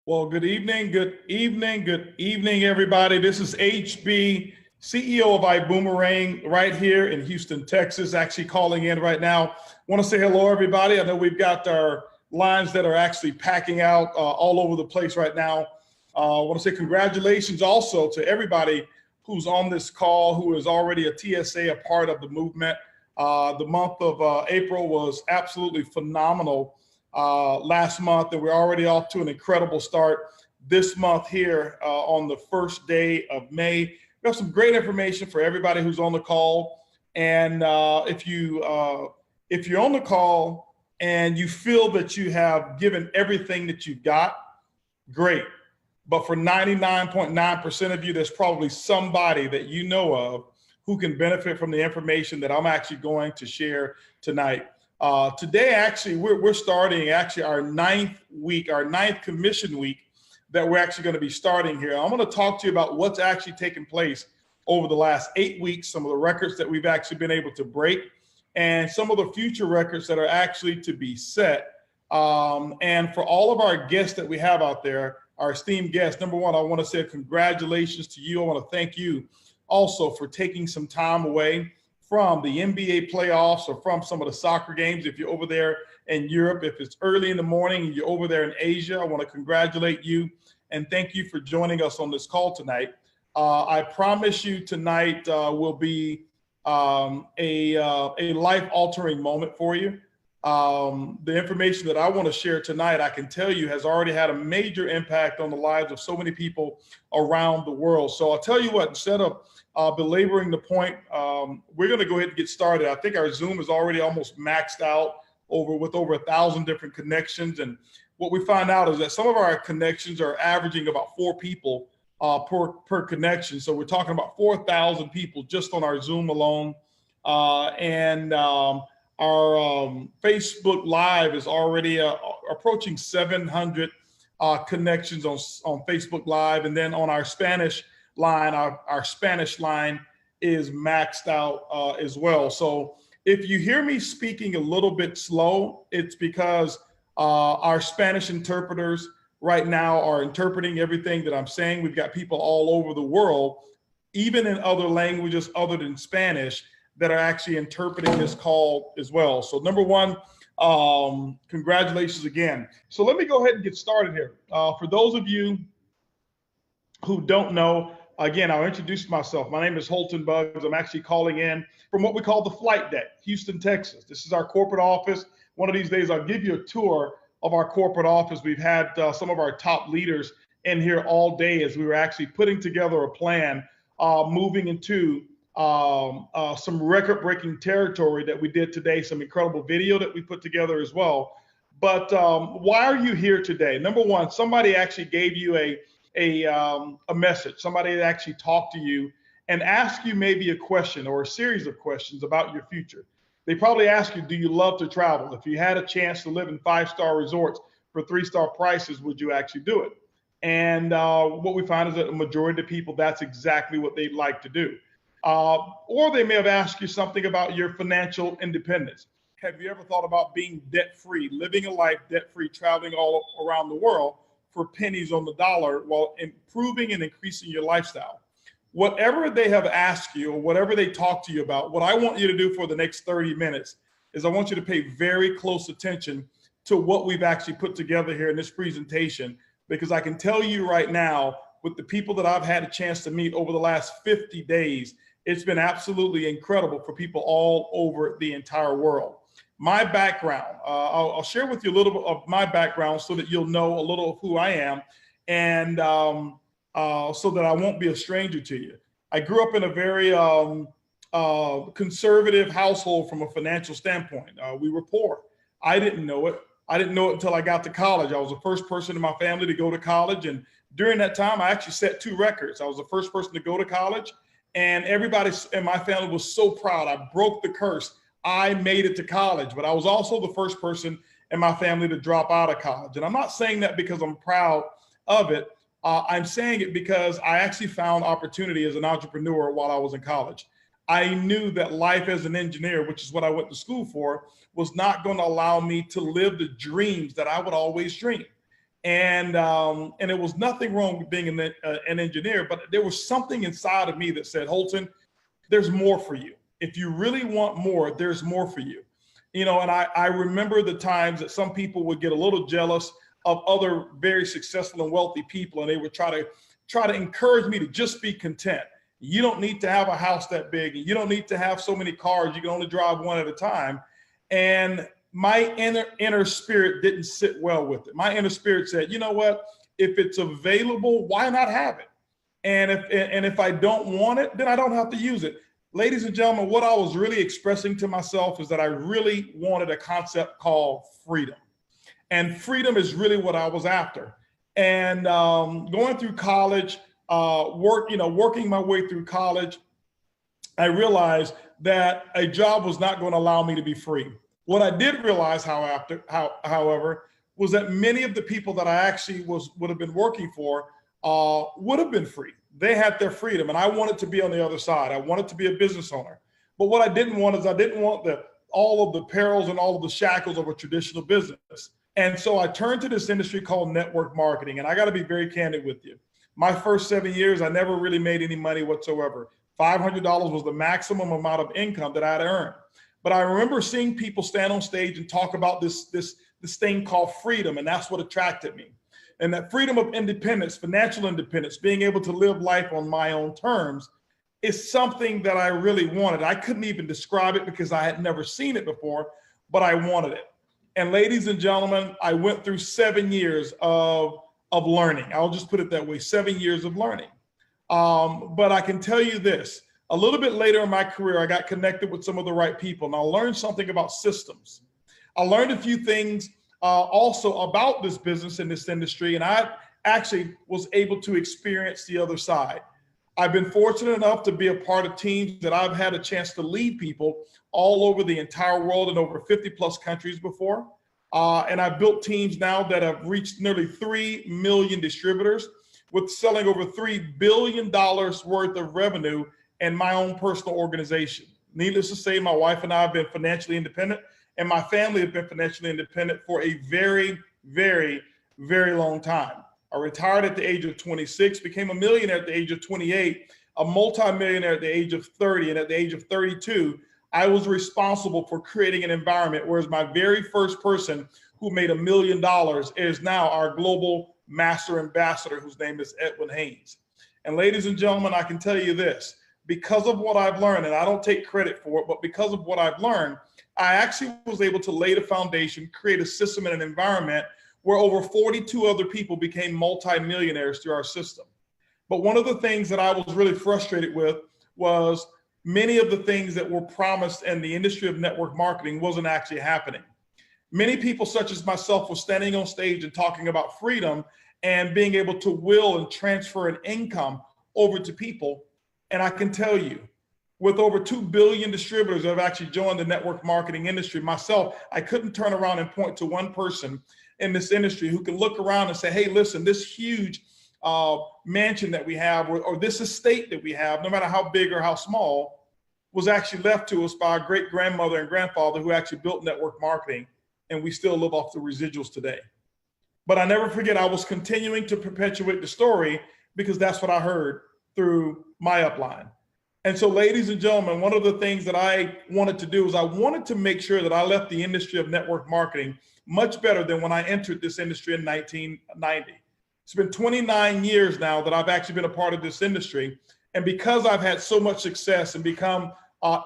Well, good evening, everybody. This is HB, CEO of ibuumerang, right here in Houston, Texas, actually calling in right now. Want to say hello, everybody. I know we've got our lines that are actually packing out all over the place right now. I want to say congratulations also to everybody who's on this call, who is already a TSA, a part of the movement. The month of April was absolutely phenomenal last month, and we're already off to an incredible start this month here on the first day of May. We have some great information for everybody who's on the call. And if you're on the call and you feel that you have given everything that you've got, great. But for 99.9% of you, there's probably somebody that you know of who can benefit from the information that I'm actually going to share tonight. Today, actually, we're starting actually our ninth commission week that we're actually going to be starting here. I'm going to talk to you about what's actually taken place over the last 8 weeks, some of the records that we've actually been able to break, and some of the future records that are actually to be set. And for all of our guests that we have out there, our esteemed guests, number one, I want to say congratulations to you. I want to thank you also for taking some time away from the NBA playoffs or from some of the soccer games. If you're over there in Europe, if it's early in the morning and you're over there in Asia, I want to congratulate you and thank you for joining us on this call tonight. I promise you tonight will be a life-altering moment for you. The information that I want to share tonight, I can tell you, has already had a major impact on the lives of so many people around the world. So I'll tell you what, instead of belaboring the point, we're going to go ahead and get started. I think our Zoom is already almost maxed out with over 1,000 different connections. And what we find out is that some of our connections are averaging about 4 people per connection. So we're talking about 4,000 people just on our Zoom alone. Our Facebook Live is already approaching 700 connections on Facebook Live. And then on our Spanish line, our Spanish line is maxed out as well. So if you hear me speaking a little bit slow, it's because our Spanish interpreters right now are interpreting everything that I'm saying. We've got people all over the world, even in other languages other than Spanish, that are actually interpreting this call as well. So number one, congratulations again. So let me go ahead and get started here. For those of you who don't know, again, I'll introduce myself. My name is Holton Bugs. I'm actually calling in from what we call the flight deck, Houston, Texas. This is our corporate office. One of these days, I'll give you a tour of our corporate office. We've had some of our top leaders in here all day as we were actually putting together a plan, moving into some record-breaking territory that we did today, some incredible video that we put together as well. But why are you here today? Number one, somebody actually gave you a message. Somebody that actually talked to you and asked you maybe a question or a series of questions about your future. They probably asked you, do you love to travel? If you had a chance to live in 5-star resorts for 3-star prices, would you actually do it? And what we find is that the majority of people, that's exactly what they'd like to do. Or they may have asked you something about your financial independence. Have you ever thought about being debt-free, living a life debt-free, traveling all around the world for pennies on the dollar while improving and increasing your lifestyle? Whatever they have asked you or whatever they talk to you about, what I want you to do for the next 30 minutes is I want you to pay very close attention to what we've actually put together here in this presentation, because I can tell you right now, with the people that I've had a chance to meet over the last 50 days, it's been absolutely incredible for people all over the entire world. My background, I'll share with you a little bit of my background so that you'll know a little of who I am, and so that I won't be a stranger to you. I grew up in a very conservative household from a financial standpoint. We were poor. I didn't know it. I didn't know it until I got to college. I was the first person in my family to go to college, and during that time, I actually set 2 records. I was the first person to go to college, and everybody in my family was so proud. I broke the curse. I made it to college, but I was also the first person in my family to drop out of college. And I'm not saying that because I'm proud of it. I'm saying it because I actually found opportunity as an entrepreneur while I was in college. I knew that life as an engineer, which is what I went to school for, was not going to allow me to live the dreams that I would always dream. And it was nothing wrong with being an engineer, but there was something inside of me that said, Holton, there's more for you. If you really want more, there's more for you. And I remember the times that some people would get a little jealous of other very successful and wealthy people, and they would try to encourage me to just be content. You don't need to have a house that big, and you don't need to have so many cars. You can only drive one at a time. And my inner spirit didn't sit well with it. My inner spirit said, you know what? If it's available, why not have it? And if I don't want it, then I don't have to use it. Ladies and gentlemen, what I was really expressing to myself is that I really wanted a concept called freedom. And freedom is really what I was after. And going through college, working my way through college, I realized that a job was not going to allow me to be free. What I did realize, however, was that many of the people that I actually would have been working for would have been free. They had their freedom, and I wanted to be on the other side. I wanted to be a business owner. But what I didn't want is all of the perils and all of the shackles of a traditional business. And so I turned to this industry called network marketing. And I got to be very candid with you. My first 7 years, I never really made any money whatsoever. $500 was the maximum amount of income that I had earned. But I remember seeing people stand on stage and talk about this thing called freedom. And that's what attracted me. And that freedom of independence, financial independence, being able to live life on my own terms is something that I really wanted. I couldn't even describe it because I had never seen it before, but I wanted it. And ladies and gentlemen, I went through 7 years of learning. I'll just put it that way, 7 years of learning. But I can tell you this, a little bit later in my career, I got connected with some of the right people, and I learned something about systems. I learned a few things also about this business and this industry, and I actually was able to experience the other side. I've been fortunate enough to be a part of teams that I've had a chance to lead people all over the entire world in over 50 plus countries before. And I've built teams now that have reached nearly 3 million distributors with selling over $3 billion worth of revenue in my own personal organization. Needless to say, my wife and I have been financially independent, and my family have been financially independent for a very, very, very long time. I retired at the age of 26, became a millionaire at the age of 28, a multimillionaire at the age of 30, and at the age of 32, I was responsible for creating an environment, whereas my very first person who made $1 million is now our global master ambassador, whose name is Edwin Haynes. And ladies and gentlemen, I can tell you this, because of what I've learned, and I don't take credit for it, but because of what I've learned, I actually was able to lay the foundation, create a system and an environment where over 42 other people became multimillionaires through our system. But one of the things that I was really frustrated with was many of the things that were promised in the industry of network marketing wasn't actually happening. Many people, such as myself, were standing on stage and talking about freedom and being able to will and transfer an income over to people. And I can tell you, with over 2 billion distributors that have actually joined the network marketing industry, myself, I couldn't turn around and point to one person in this industry who can look around and say, hey, listen, this huge mansion that we have, or this estate that we have, no matter how big or how small, was actually left to us by our great grandmother and grandfather who actually built network marketing, and we still live off the residuals today. But I never forget, I was continuing to perpetuate the story because that's what I heard through my upline. And so, ladies and gentlemen, one of the things that I wanted to do is I wanted to make sure that I left the industry of network marketing much better than when I entered this industry in 1990. It's been 29 years now that I've actually been a part of this industry. And because I've had so much success and become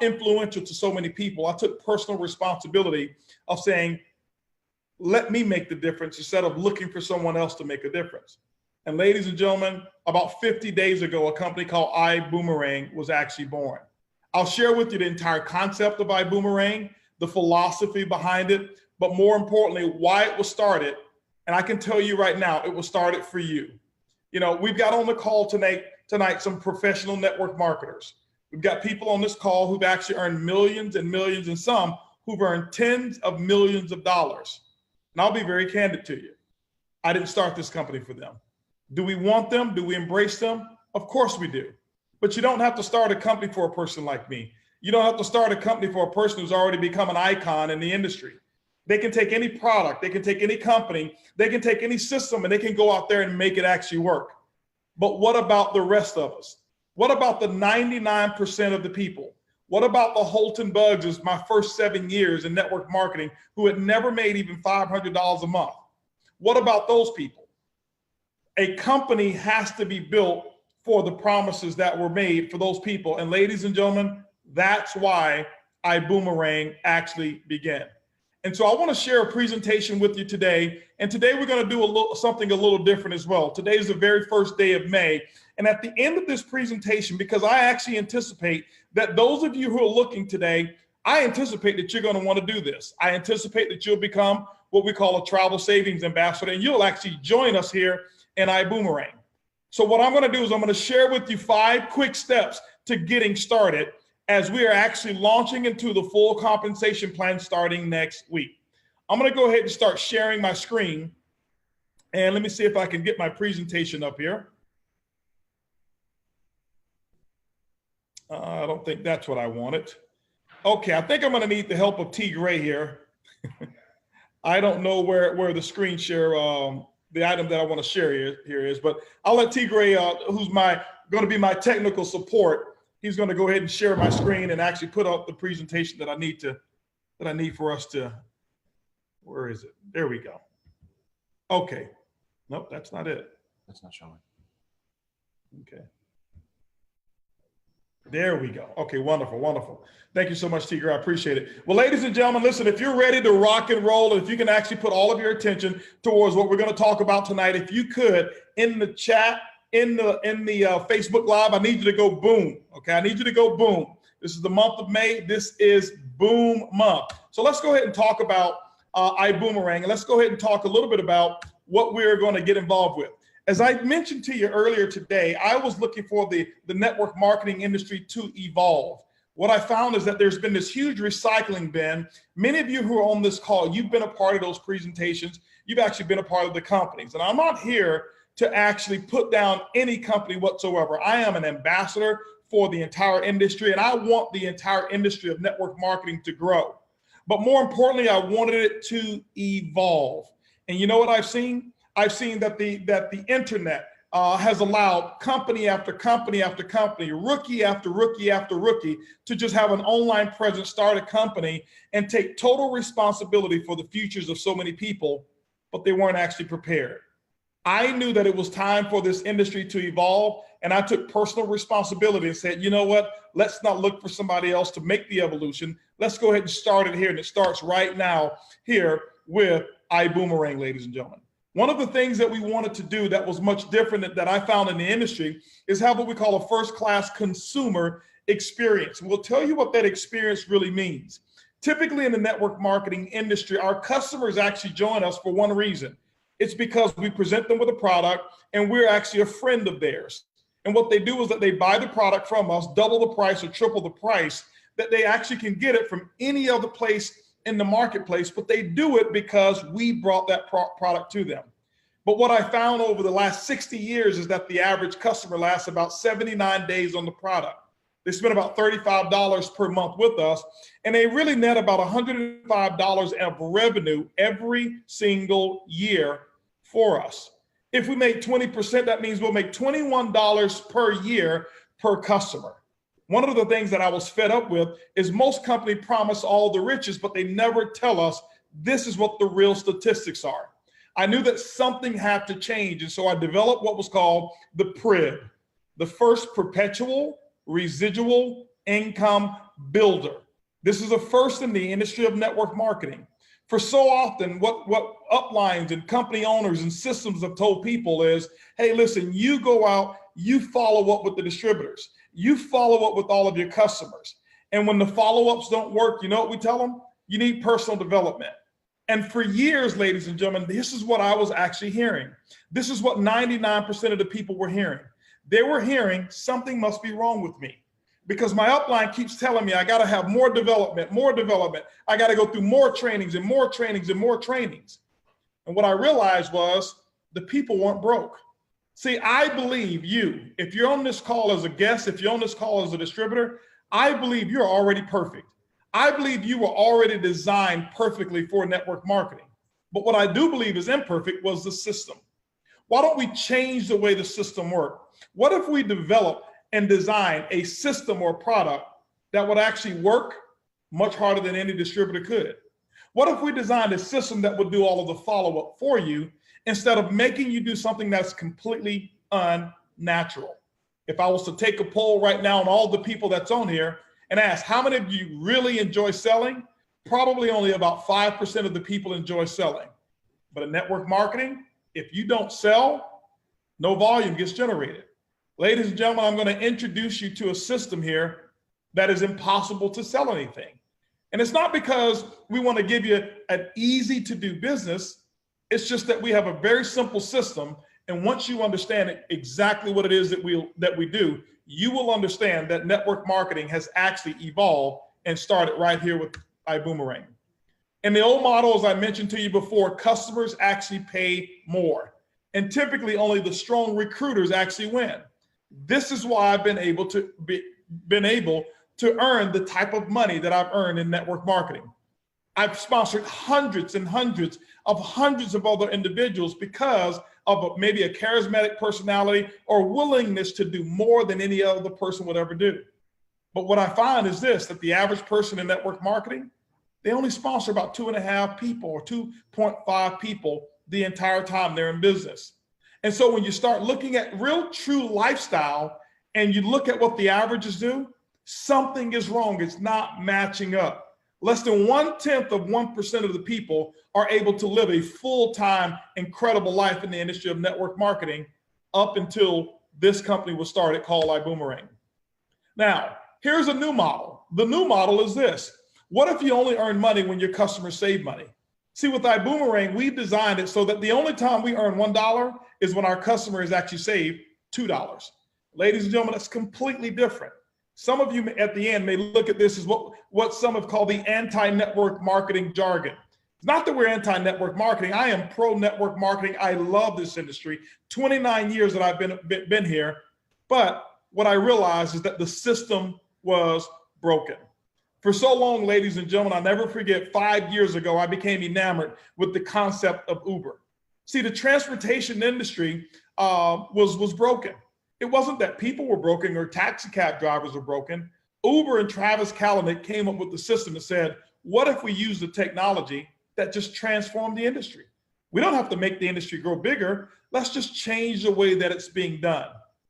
influential to so many people, I took personal responsibility of saying, let me make the difference instead of looking for someone else to make a difference. And ladies and gentlemen, about 50 days ago, a company called ibuumerang was actually born. I'll share with you the entire concept of ibuumerang, the philosophy behind it, but more importantly, why it was started. And I can tell you right now, it was started for you. You know, we've got on the call tonight some professional network marketers. We've got people on this call who've actually earned millions and millions, and some who've earned tens of millions of dollars. And I'll be very candid to you. I didn't start this company for them. Do we want them? Do we embrace them? Of course we do. But you don't have to start a company for a person like me. You don't have to start a company for a person who's already become an icon in the industry. They can take any product, they can take any company, they can take any system, and they can go out there and make it actually work. But what about the rest of us? What about the 99% of the people? What about the Holton Bugs, is my first 7 years in network marketing, who had never made even $500 a month? What about those people? A company has to be built for the promises that were made for those people. And ladies and gentlemen, that's why ibuumerang actually began. And so I want to share a presentation with you today. And today we're going to do something a little different as well. Today is the very first day of May. And at the end of this presentation, because I actually anticipate that those of you who are looking today, I anticipate that you're going to want to do this. I anticipate that you'll become what we call a travel savings ambassador, and you'll actually join us here in ibuumerang. So what I'm going to do is I'm going to share with you 5 quick steps to getting started as we are actually launching into the full compensation plan starting next week. I'm going to go ahead and start sharing my screen. And let me see if I can get my presentation up here. I don't think that's what I wanted. Okay, I think I'm going to need the help of T. Gray here. I don't know where the screen share, the item that I want to share here is, but I'll let T. Gray, who's going to be my technical support. He's going to go ahead and share my screen and actually put up the presentation that I need for us to. Where is it? There we go. Okay. Nope, that's not it. That's not showing. Okay. There we go. Okay, wonderful, wonderful. Thank you so much, Tigger. I appreciate it. Well, ladies and gentlemen, listen, if you're ready to rock and roll, and if you can actually put all of your attention towards what we're going to talk about tonight, if you could, in the chat, in the Facebook Live, I need you to go boom. Okay, I need you to go boom. This is the month of May. This is boom month. So let's go ahead and talk about ibuumerang, and let's go ahead and talk a little bit about what we're going to get involved with. As I mentioned to you earlier today, I was looking for the network marketing industry to evolve. What I found is that there's been this huge recycling bin. Many of you who are on this call, you've been a part of those presentations. You've actually been a part of the companies. And I'm not here to actually put down any company whatsoever. I am an ambassador for the entire industry, and I want the entire industry of network marketing to grow. But more importantly, I wanted it to evolve. And you know what I've seen? I've seen that the internet has allowed company after company after company, rookie after rookie after rookie, to just have an online presence, start a company, and take total responsibility for the futures of so many people, but they weren't actually prepared. I knew that it was time for this industry to evolve, and I took personal responsibility and said, you know what, let's not look for somebody else to make the evolution. Let's go ahead and start it here, and it starts right now here with ibuumerang, ladies and gentlemen. One of the things that we wanted to do that was much different that I found in the industry is have what we call a first-class consumer experience. We'll tell you what that experience really means. Typically in the network marketing industry, our customers actually join us for one reason. It's because we present them with a product and we're actually a friend of theirs. And what they do is that they buy the product from us, double the price or triple the price, that they actually can get it from any other place in the marketplace, but they do it because we brought that product to them. But what I found over the last 60 years is that the average customer lasts about 79 days on the product. They spend about $35 per month with us, and they really net about $105 of revenue every single year for us. If we make 20%, that means we'll make $21 per year per customer. One of the things that I was fed up with is most companies promise all the riches, but they never tell us this is what the real statistics are. I knew that something had to change, and so I developed what was called the PRIB, the first perpetual residual income builder. This is a first in the industry of network marketing. For so often, what uplines and company owners and systems have told people is, hey, listen, you go out, you follow up with the distributors. You follow up with all of your customers. And when the follow-ups don't work, you know what we tell them? You need personal development. And for years, ladies and gentlemen, this is what I was actually hearing. This is what 99% of the people were hearing. They were hearing something must be wrong with me because my upline keeps telling me I got to have more development, more development. I got to go through more trainings and more trainings and more trainings. And what I realized was the people weren't broke. See, I believe you, if you're on this call as a guest, if you're on this call as a distributor, I believe you're already perfect. I believe you were already designed perfectly for network marketing. But what I do believe is imperfect was the system. Why don't we change the way the system worked? What if we develop and design a system or product that would actually work much harder than any distributor could? What if we designed a system that would do all of the follow-up for you instead of making you do something that's completely unnatural? If I was to take a poll right now on all the people that's on here and ask how many of you really enjoy selling, probably only about 5% of the people enjoy selling. But in network marketing, if you don't sell, no volume gets generated. Ladies and gentlemen, I'm going to introduce you to a system here that is impossible to sell anything. And it's not because we want to give you an easy to do business. It's just that we have a very simple system. And once you understand exactly what it is that we do, you will understand that network marketing has actually evolved and started right here with ibuumerang. In the old model, as I mentioned to you before, customers actually pay more. And typically only the strong recruiters actually win. This is why I've been able to earn the type of money that I've earned in network marketing. I've sponsored hundreds and hundreds of other individuals because of maybe a charismatic personality or willingness to do more than any other person would ever do. But what I find is this, that the average person in network marketing, they only sponsor about 2.5 people or 2.5 people the entire time they're in business. And so when you start looking at real true lifestyle and you look at what the averages do, something is wrong. It's not matching up. Less than 0.1% of the people are able to live a full-time, incredible life in the industry of network marketing up until this company was started called ibuumerang. Now, here's a new model. The new model is this. What if you only earn money when your customers save money? See, with ibuumerang, we've designed it so that the only time we earn $1 is when our customers actually save $2. Ladies and gentlemen, that's completely different. Some of you at the end may look at this as what some have called the anti-network marketing jargon. It's not that we're anti-network marketing. I am pro-network marketing. I love this industry. 29 years that I've been here. But what I realized is that the system was broken. For so long, ladies and gentlemen, I'll never forget 5 years ago, I became enamored with the concept of Uber. See, the transportation industry was broken. It wasn't that people were broken or taxi cab drivers were broken. Uber and Travis Kalanick came up with the system and said, what if we use the technology that just transformed the industry? We don't have to make the industry grow bigger. Let's just change the way that it's being done.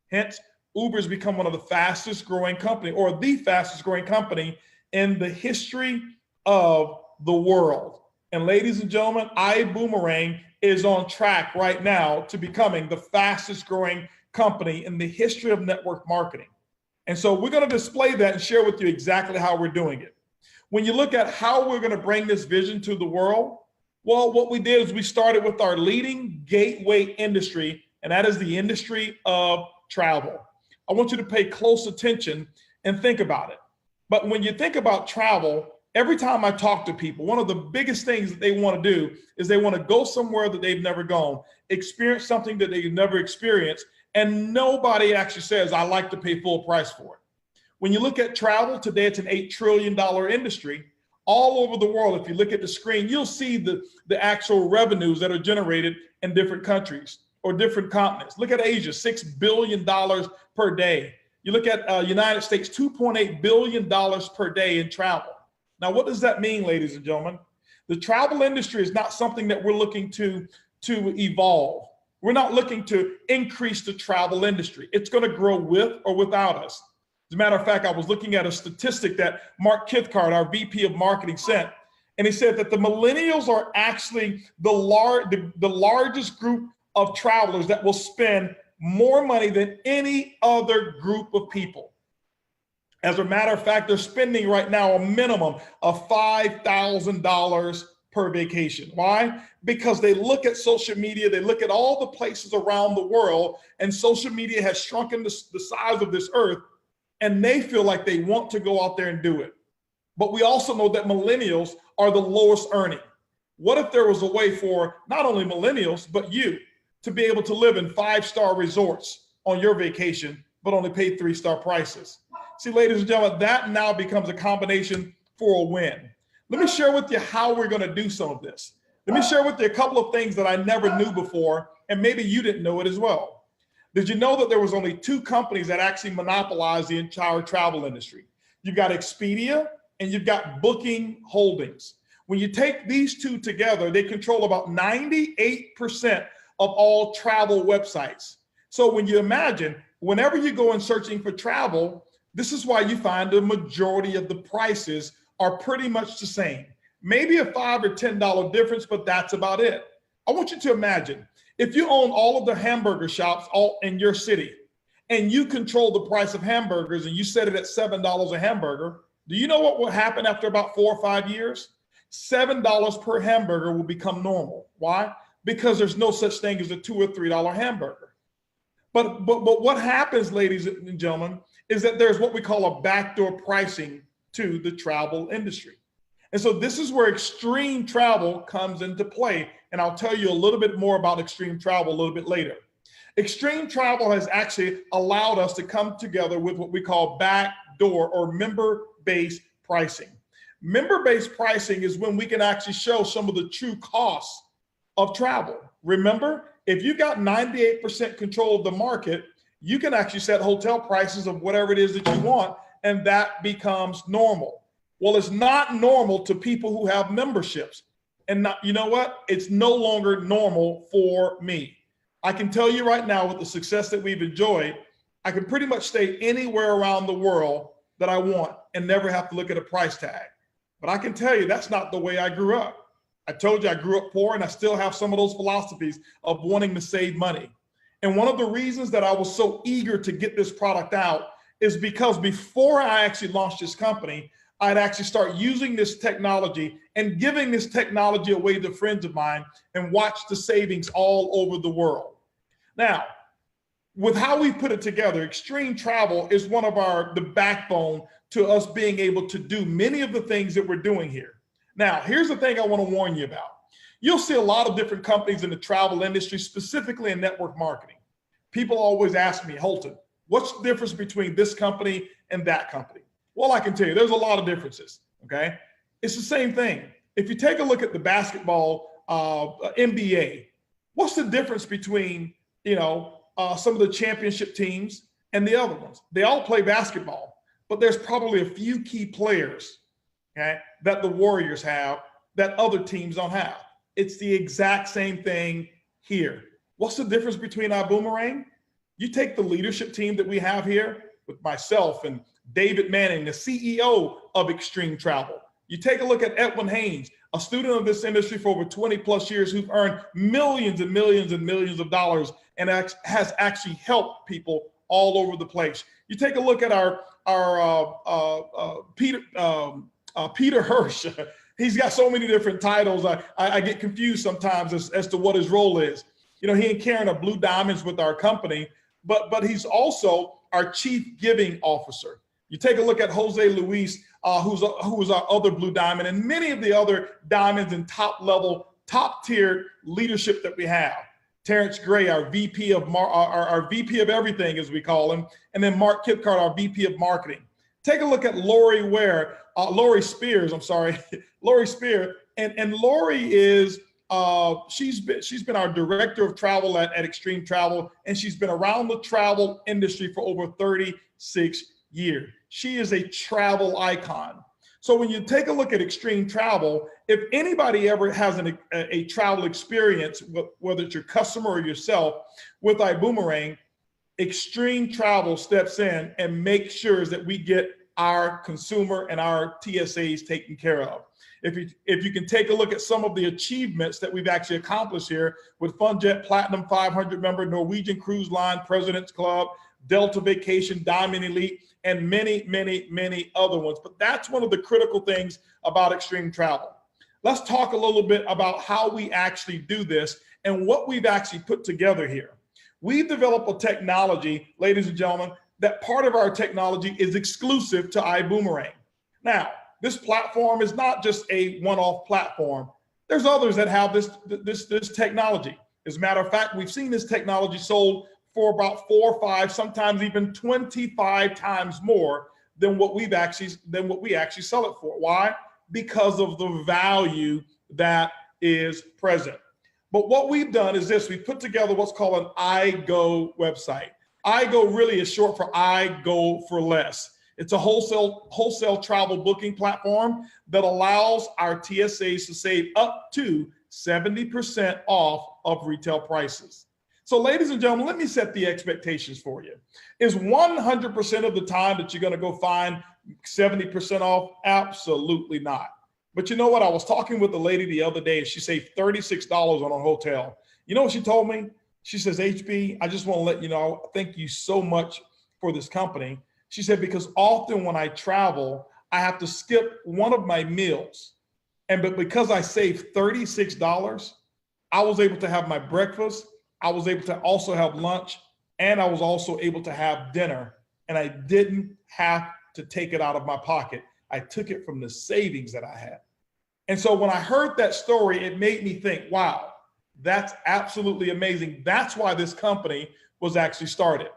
Hence, Uber's become one of the fastest growing company or the fastest growing company in the history of the world. And ladies and gentlemen, ibuumerang is on track right now to becoming the fastest growing company in the history of network marketing. And so we're going to display that and share with you exactly how we're doing it. When you look at how we're going to bring this vision to the world, well, what we did is we started with our leading gateway industry, and that is the industry of travel. I want you to pay close attention and think about it. But when you think about travel, every time I talk to people, one of the biggest things that they want to do is they want to go somewhere that they've never gone, experience something that they've never experienced, and nobody actually says, I like to pay full price for it. When you look at travel, today it's an $8 trillion industry. All over the world, if you look at the screen, you'll see the actual revenues that are generated in different countries or different continents. Look at Asia, $6 billion per day. You look at United States, $2.8 billion per day in travel. Now, what does that mean, ladies and gentlemen? The travel industry is not something that we're looking to evolve. We're not looking to increase the travel industry. It's going to grow with or without us. As a matter of fact, I was looking at a statistic that Mark Kithcart, our VP of marketing, sent, and he said that the millennials are actually the largest group of travelers that will spend more money than any other group of people. As a matter of fact, they're spending right now a minimum of $5,000 per vacation. Why? Because they look at social media, they look at all the places around the world, and social media has shrunken the size of this earth, and they feel like they want to go out there and do it. But we also know that millennials are the lowest earning. What if there was a way for not only millennials, but you to be able to live in 5-star resorts on your vacation, but only pay 3-star prices? See, ladies and gentlemen, that now becomes a combination for a win. Let me share with you how we're going to do some of this. Let me share with you a couple of things that I never knew before, and maybe you didn't know it as well. Did you know that there was only two companies that actually monopolized the entire travel industry? You've got Expedia and you've got Booking Holdings. When you take these two together, they control about 98% of all travel websites. So when you imagine, whenever you go and searching for travel, this is why you find the majority of the prices are pretty much the same. Maybe a $5 or $10 difference, but that's about it. I want you to imagine if you own all of the hamburger shops all in your city and you control the price of hamburgers and you set it at $7 a hamburger, do you know what will happen after about 4 or 5 years? $7 per hamburger will become normal. Why? Because there's no such thing as a $2 or $3 hamburger. But what happens, ladies and gentlemen, is that there's what we call a backdoor pricing to the travel industry. And so this is where extreme travel comes into play. And I'll tell you a little bit more about extreme travel a little bit later. Extreme travel has actually allowed us to come together with what we call backdoor or member-based pricing. Member-based pricing is when we can actually show some of the true costs of travel. Remember, if you got 98% control of the market, you can actually set hotel prices of whatever it is that you want, and that becomes normal. Well, it's not normal to people who have memberships. And you know what? It's no longer normal for me. I can tell you right now, with the success that we've enjoyed, I can pretty much stay anywhere around the world that I want and never have to look at a price tag. But I can tell you that's not the way I grew up. I told you I grew up poor, and I still have some of those philosophies of wanting to save money. And one of the reasons that I was so eager to get this product out is because before I actually launched this company, I'd actually start using this technology and giving this technology away to friends of mine and watch the savings all over the world. Now, with how we put it together, extreme travel is one of the backbone to us being able to do many of the things that we're doing here. Now, here's the thing I want to warn you about. You'll see a lot of different companies in the travel industry, specifically in network marketing. People always ask me, Holton, what's the difference between this company and that company? Well, I can tell you, there's a lot of differences, okay? It's the same thing. If you take a look at the basketball NBA, what's the difference between, some of the championship teams and the other ones? They all play basketball, but there's probably a few key players, okay, that the Warriors have that other teams don't have. It's the exact same thing here. What's the difference between ibuumerang? You take the leadership team that we have here with myself and David Manning, the CEO of Extreme Travel. You take a look at Edwin Haynes, a student of this industry for over 20 plus years who've earned millions and millions and millions of dollars and has actually helped people all over the place. You take a look at our Peter Hirsch. He's got so many different titles. I get confused sometimes as to what his role is. He and Karen are Blue Diamonds with our company, but he's also our Chief Giving Officer. You take a look at Jose Luis, who's our other Blue Diamond, and many of the other diamonds and top tier leadership that we have. Terrence Gray, our VP of our VP of everything, as we call him, and then Mark Kipcart, our VP of marketing. Take a look at Lori Spears. Lori Spear, and Lori is she's been our director of travel at Extreme Travel, and she's been around the travel industry for over 36 years. She is a travel icon. So when you take a look at Extreme Travel, if anybody ever has a travel experience, whether it's your customer or yourself, with ibuumerang, Extreme Travel steps in and makes sure that we get our consumer and our TSAs taken care of. If you can take a look at some of the achievements that we've actually accomplished here with FunJet Platinum 500 member, Norwegian Cruise Line, President's Club, Delta Vacation, Diamond Elite, and many, many, many other ones. But that's one of the critical things about Extreme Travel. Let's talk a little bit about how we actually do this and what we've actually put together here. We've developed a technology, ladies and gentlemen, that part of our technology is exclusive to ibuumerang. Now, this platform is not just a one-off platform. There's others that have this technology. As a matter of fact, we've seen this technology sold for about 4 or 5, sometimes even 25 times more than what we actually sell it for. Why? Because of the value that is present. But what we've done is this: we put together what's called an I-Go website. I-Go really is short for I Go for Less. It's a wholesale travel booking platform that allows our TSAs to save up to 70% off of retail prices. So ladies and gentlemen, let me set the expectations for you. Is 100% of the time that you're going to go find 70% off? Absolutely not. But you know what? I was talking with a lady the other day and she saved $36 on a hotel. You know what she told me? She says, HB, I just want to let you know, thank you so much for this company. She said, because often when I travel, I have to skip one of my meals. But because I saved $36, I was able to have my breakfast. I was able to also have lunch, and I was also able to have dinner. And I didn't have to take it out of my pocket. I took it from the savings that I had. And so when I heard that story, it made me think, wow, that's absolutely amazing. That's why this company was actually started.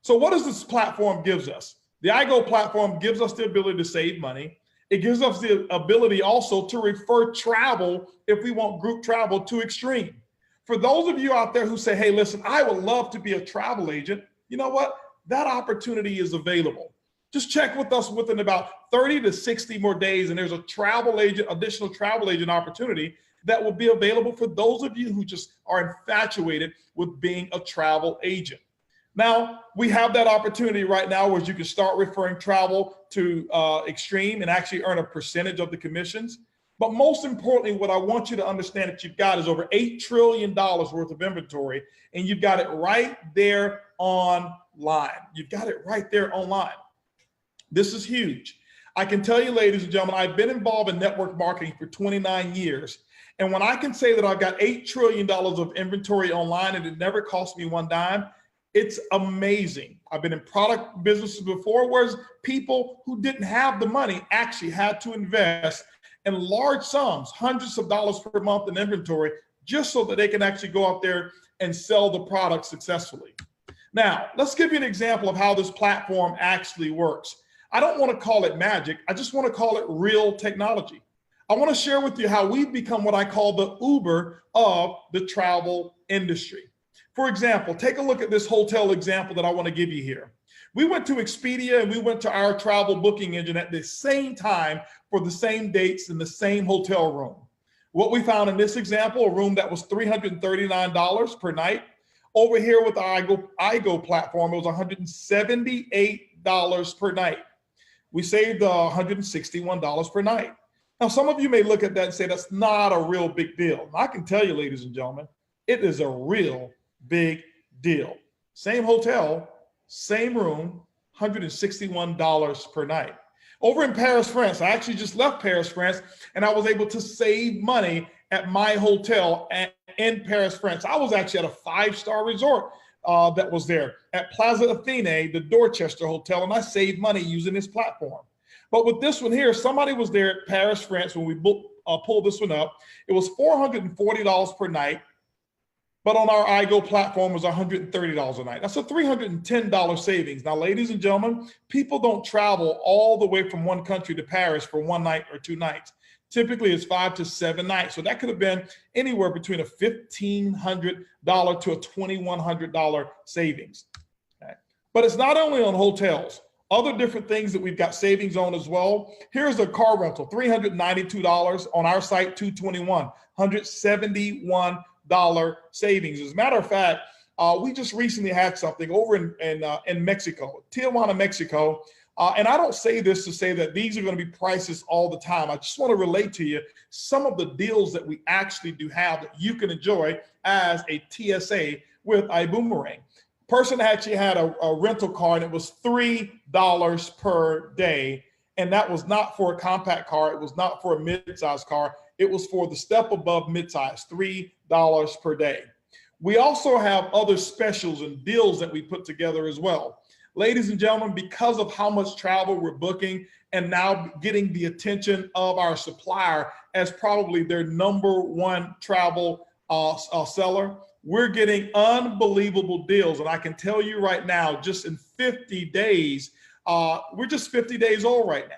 So what does this platform gives us? The iGo platform gives us the ability to save money. It gives us the ability also to refer travel if we want group travel to Extreme. For those of you out there who say, hey, listen, I would love to be a travel agent, you know what? That opportunity is available. Just check with us within about 30 to 60 more days, and there's a additional travel agent opportunity that will be available for those of you who just are infatuated with being a travel agent. Now, we have that opportunity right now where you can start referring travel to Extreme and actually earn a percentage of the commissions. But most importantly, what I want you to understand that you've got is over $8 trillion worth of inventory, and you've got it right there online. You've got it right there online. This is huge. I can tell you, ladies and gentlemen, I've been involved in network marketing for 29 years. And when I can say that I've got $8 trillion of inventory online and it never cost me one dime, it's amazing. I've been in product businesses before, whereas people who didn't have the money actually had to invest in large sums, hundreds of dollars per month in inventory, just so that they can actually go out there and sell the product successfully. Now, let's give you an example of how this platform actually works. I don't want to call it magic. I just want to call it real technology. I want to share with you how we've become what I call the Uber of the travel industry. For example, take a look at this hotel example that I want to give you here. We went to Expedia and we went to our travel booking engine at the same time for the same dates in the same hotel room. What we found in this example, a room that was $339 per night. Over here with the iGo platform, it was $178 per night. We saved $161 per night. Now, some of you may look at that and say, that's not a real big deal. I can tell you, ladies and gentlemen, it is a real big deal. Same hotel, same room, $161 per night. Over in Paris, France, I actually just left Paris, France, and I was able to save money at my hotel in Paris, France. I was actually at a 5-star resort that was there at Plaza Athene, the Dorchester Hotel, and I saved money using this platform. But with this one here, somebody was there at Paris, France when we pulled this one up. It was $440 per night. But on our iGo platform was $130 a night. That's a $310 savings. Now, ladies and gentlemen, people don't travel all the way from one country to Paris for one night or 2 nights. Typically, it's 5 to 7 nights. So that could have been anywhere between a $1,500 to a $2,100 savings. Okay. But it's not only on hotels. Other different things that we've got savings on as well. Here's a car rental, $392 on our site, $221, $171 savings. As a matter of fact, we just recently had something over in Mexico, Tijuana, Mexico. And I don't say this to say that these are going to be prices all the time. I just want to relate to you some of the deals that we actually do have that you can enjoy as a TSA with ibuumerang. Person actually had a rental car and it was $3 per day. And that was not for a compact car. It was not for a mid-sized car. It was for the step above mid-size, $3 per day. We also have other specials and deals that we put together as well. Ladies and gentlemen, because of how much travel we're booking and now getting the attention of our supplier as probably their #1 travel seller, we're getting unbelievable deals. And I can tell you right now, just in 50 days, We're just 50 days old right now.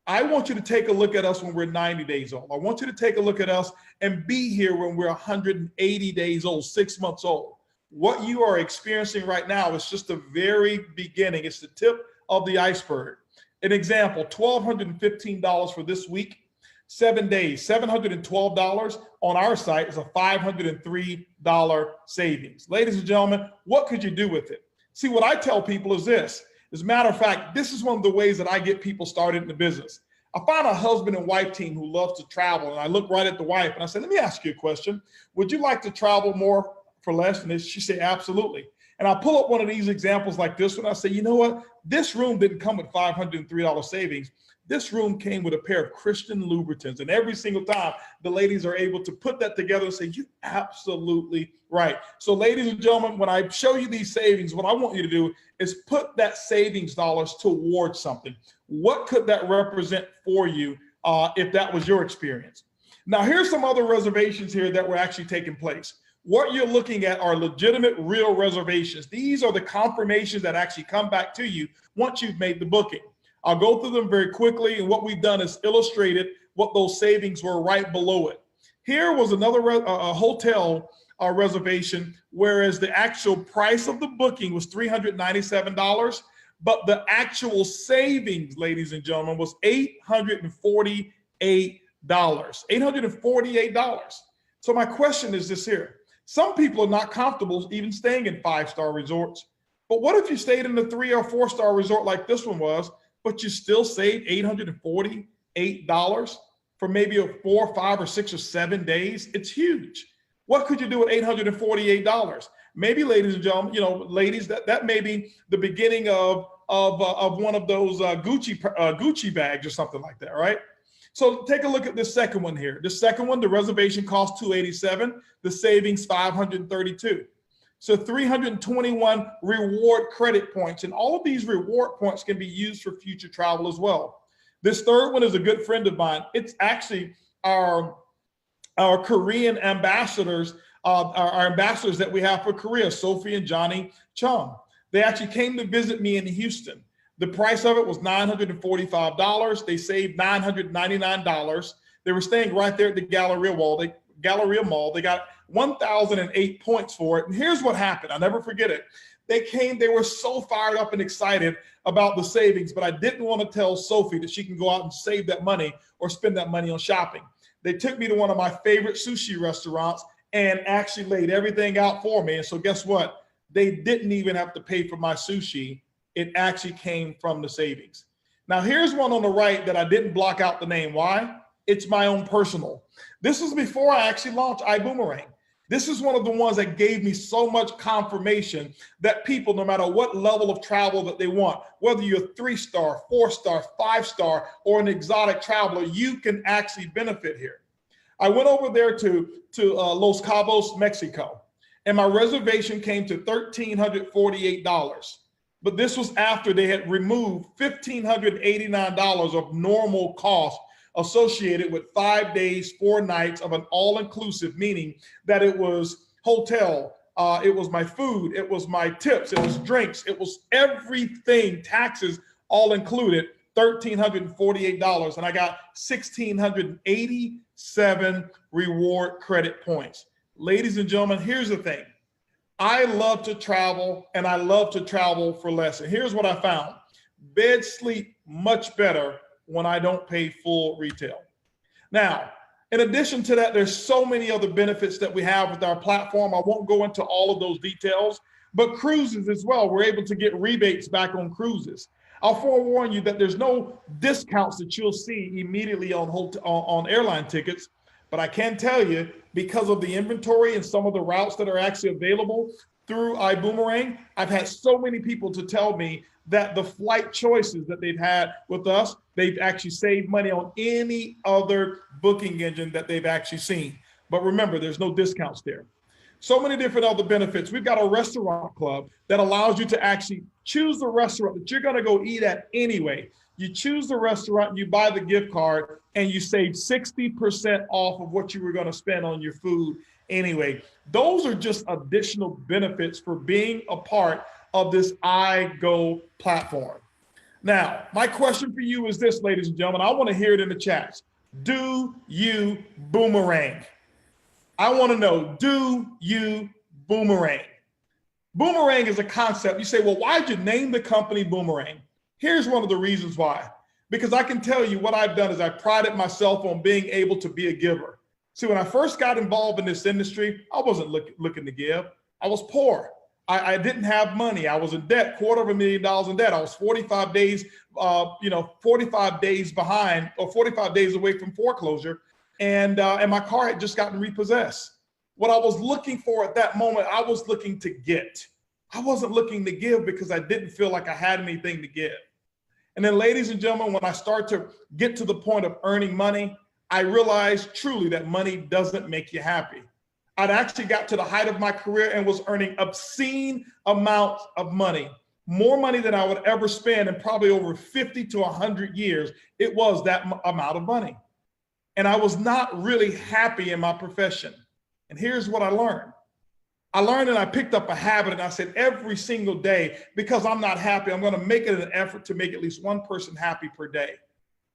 I want you to take a look at us when we're 90 days old. I want you to take a look at us and be here when we're 180 days old, 6 months old. What you are experiencing right now is just the very beginning. It's the tip of the iceberg. An example, $1,215 for this week, 7 days, $712 on our site is a $503 savings. Ladies and gentlemen, what could you do with it? See, what I tell people is this. As a matter of fact, this is one of the ways that I get people started in the business. I find a husband and wife team who loves to travel, and I look right at the wife and I say, let me ask you a question. Would you like to travel more for less than this? She said, absolutely. And I pull up one of these examples like this one. I say, you know what? This room didn't come with $503 savings. This room came with a pair of Christian Louboutins. And every single time the ladies are able to put that together and say, you're absolutely right. So ladies and gentlemen, when I show you these savings, what I want you to do is put that savings dollars towards something. What could that represent for you if that was your experience? Now, here's some other reservations here that were actually taking place. What you're looking at are legitimate, real reservations. These are the confirmations that actually come back to you once you've made the booking. I'll go through them very quickly, and what we've done is illustrated what those savings were right below it. Here was another hotel reservation, whereas the actual price of the booking was $397, but the actual savings, ladies and gentlemen, was $848. $848. So my question is this here. Some people are not comfortable even staying in 5-star resorts, but what if you stayed in a 3 or 4-star resort like this one was, but you still saved $848 for maybe a 4, 5, or 6 or 7 days? It's huge. What could you do with $848? Maybe, ladies and gentlemen, ladies, that may be the beginning of one of those Gucci bags or something like that, right? So take a look at this second one here. The second one, the reservation cost $287, the savings $532. So 321 reward credit points, and all of these reward points can be used for future travel as well. This third one is a good friend of mine. It's actually our Korean ambassadors, our ambassadors that we have for Korea, Sophie and Johnny Chung. They actually came to visit me in Houston. The price of it was $945. They saved $999. They were staying right there at the Galleria Mall. They got 1,008 points for it. And here's what happened. I'll never forget it. They came, they were so fired up and excited about the savings, but I didn't want to tell Sophie that she can go out and save that money or spend that money on shopping. They took me to one of my favorite sushi restaurants and actually laid everything out for me. And so guess what? They didn't even have to pay for my sushi. It actually came from the savings. Now here's one on the right that I didn't block out the name. Why? It's my own personal. This was before I actually launched ibuumerang. This is one of the ones that gave me so much confirmation that people, no matter what level of travel that they want, whether you're 3-star, 4-star, 5-star, or an exotic traveler, you can actually benefit here. I went over there to Los Cabos, Mexico, and my reservation came to $1,348. But this was after they had removed $1,589 of normal cost associated with 5 days, 4 nights of an all-inclusive, meaning that it was hotel, it was my food, it was my tips, it was drinks, it was everything, taxes all included, $1,348, and I got 1,687 reward credit points. Ladies and gentlemen, here's the thing. I love to travel, and I love to travel for less. And here's what I found. Bed sleep much better when I don't pay full retail. Now, in addition to that, there's so many other benefits that we have with our platform. I won't go into all of those details, but cruises as well. We're able to get rebates back on cruises. I'll forewarn you that there's no discounts that you'll see immediately on airline tickets, but I can tell you, because of the inventory and some of the routes that are actually available through ibuumerang, I've had so many people to tell me that the flight choices that they've had with us, they've actually saved money on any other booking engine that they've actually seen. But remember, there's no discounts there. So many different other benefits. We've got a restaurant club that allows you to actually choose the restaurant that you're going to go eat at anyway. You choose the restaurant, you buy the gift card, and you save 60% off of what you were going to spend on your food anyway. Those are just additional benefits for being a part of this iGo platform. Now, my question for you is this, ladies and gentlemen. I want to hear it in the chats. Do you boomerang? I want to know, do you boomerang? Boomerang is a concept. You say, well, why'd you name the company Boomerang? Here's one of the reasons why. Because I can tell you what I've done is I prided myself on being able to be a giver. See, when I first got involved in this industry, I wasn't looking to give. I was poor. I didn't have money. I was in debt, $250,000 in debt. I was 45 days, 45 days behind, or 45 days away from foreclosure. And my car had just gotten repossessed. What I was looking for at that moment, I was looking to get. I wasn't looking to give because I didn't feel like I had anything to give. And then, ladies and gentlemen, when I start to get to the point of earning money, I realized truly that money doesn't make you happy. I'd actually got to the height of my career and was earning obscene amounts of money, more money than I would ever spend in probably over 50 to 100 years. It was that amount of money. And I was not really happy in my profession. And here's what I learned. I learned and I picked up a habit, and I said every single day, because I'm not happy, I'm going to make it an effort to make at least one person happy per day.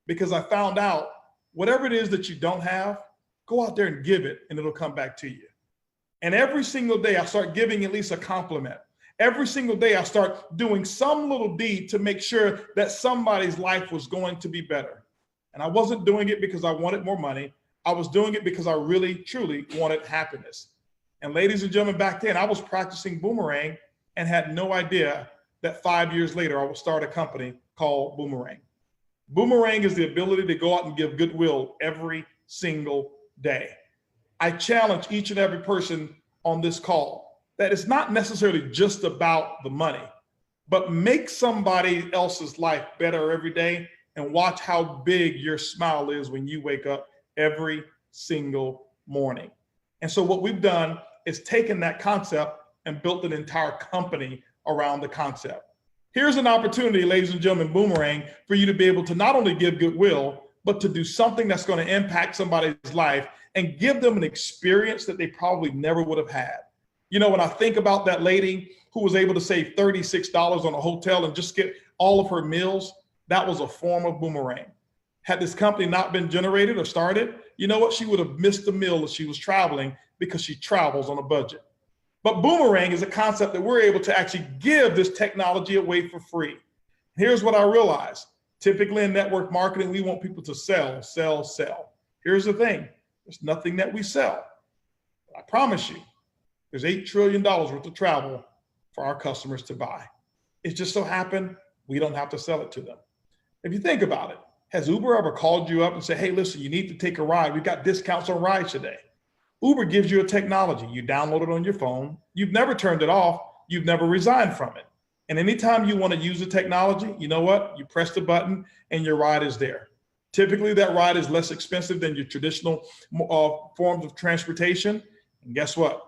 Because I found out whatever it is that you don't have, go out there and give it, and it'll come back to you. And every single day I start giving at least a compliment. Every single day I start doing some little deed to make sure that somebody's life was going to be better. And I wasn't doing it because I wanted more money. I was doing it because I really, truly wanted happiness. And ladies and gentlemen, back then I was practicing Boomerang and had no idea that 5 years later I would start a company called Boomerang. Boomerang is the ability to go out and give goodwill every single day. I challenge each and every person on this call that it's not necessarily just about the money, but make somebody else's life better every day and watch how big your smile is when you wake up every single morning. And so what we've done is taken that concept and built an entire company around the concept. Here's an opportunity, ladies and gentlemen, Boomerang, for you to be able to not only give goodwill, but to do something that's going to impact somebody's life and give them an experience that they probably never would have had. You know, when I think about that lady who was able to save $36 on a hotel and just get all of her meals, that was a form of Boomerang. Had this company not been generated or started, you know what? She would have missed the meal as she was traveling because she travels on a budget. But Boomerang is a concept that we're able to actually give this technology away for free. Here's what I realized. Typically in network marketing, we want people to sell, sell, sell. Here's the thing. There's nothing that we sell. I promise you, there's $8 trillion worth of travel for our customers to buy. It just so happened we don't have to sell it to them. If you think about it, has Uber ever called you up and said, hey, listen, you need to take a ride. We've got discounts on rides today. Uber gives you a technology. You download it on your phone. You've never turned it off. You've never resigned from it. And anytime you want to use the technology, you know what? You press the button and your ride is there. Typically, that ride is less expensive than your traditional forms of transportation. And guess what?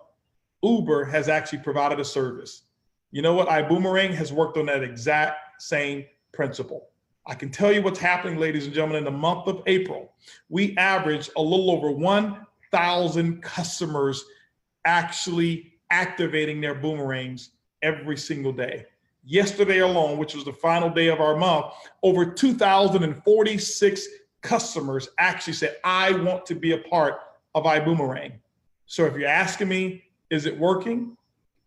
Uber has actually provided a service. You know what? iBoomerang has worked on that exact same principle. I can tell you what's happening, ladies and gentlemen. In the month of April, we averaged a little over 1,000 customers actually activating their boomerangs every single day. Yesterday alone, which was the final day of our month, over 2,046 customers actually said, I want to be a part of iBoomerang. So if you're asking me, is it working?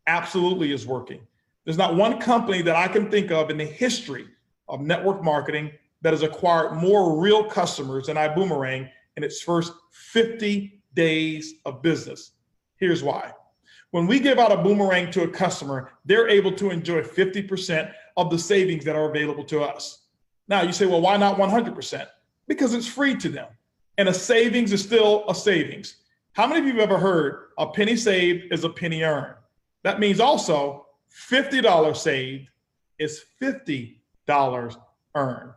Absolutely is working. There's not one company that I can think of in the history of network marketing that has acquired more real customers than iBoomerang in its first 50 days of business. Here's why. When we give out a boomerang to a customer, they're able to enjoy 50% of the savings that are available to us. Now you say, well, why not 100%? Because it's free to them. And a savings is still a savings. How many of you have ever heard a penny saved is a penny earned? That means also $50 saved is $50 earned.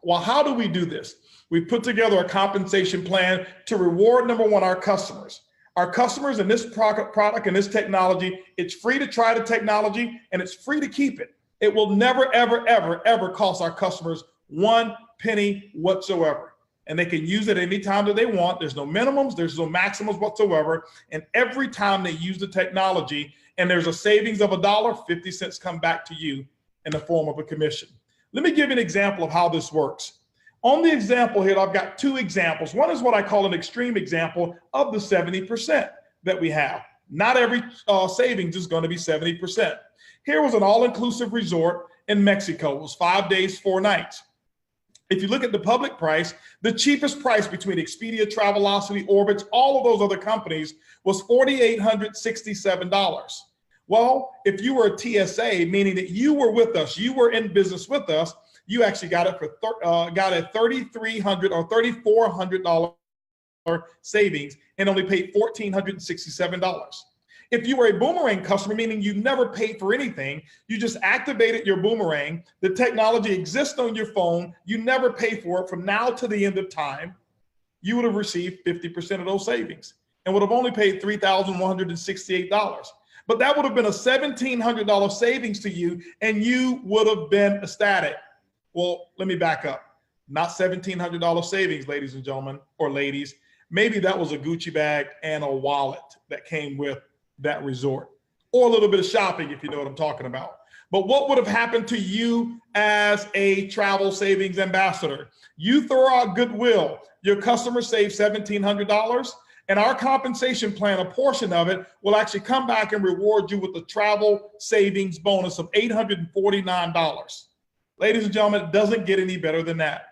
Well, how do we do this? We put together a compensation plan to reward, number one, our customers. Our customers in this product and this technology, it's free to try the technology and it's free to keep it. It will never, ever, ever, ever cost our customers one penny whatsoever. And they can use it anytime that they want. There's no minimums, there's no maximums whatsoever. And every time they use the technology and there's a savings of $1, 50 cents come back to you in the form of a commission. Let me give you an example of how this works. On the example here, I've got two examples. One is what I call an extreme example of the 70% that we have. Not every savings is going to be 70%. Here was an all-inclusive resort in Mexico. It was 5 days, 4 nights. If you look at the public price, the cheapest price between Expedia, Travelocity, Orbitz, all of those other companies was $4,867. Well, if you were a TSA, meaning that you were with us, you were in business with us, you actually got it for $3,300 or $3,400 savings and only paid $1,467. If you were a boomerang customer, meaning you never paid for anything, you just activated your boomerang, the technology exists on your phone, you never pay for it from now to the end of time, you would have received 50% of those savings and would have only paid $3,168. But that would have been a $1,700 savings to you and you would have been ecstatic. Well, let me back up. Not $1,700 savings, ladies and gentlemen, or ladies. Maybe that was a Gucci bag and a wallet that came with that resort, or a little bit of shopping, if you know what I'm talking about. But what would have happened to you as a travel savings ambassador? You throw out goodwill, your customers save $1,700, and our compensation plan, a portion of it, will actually come back and reward you with a travel savings bonus of $849. Ladies and gentlemen, it doesn't get any better than that.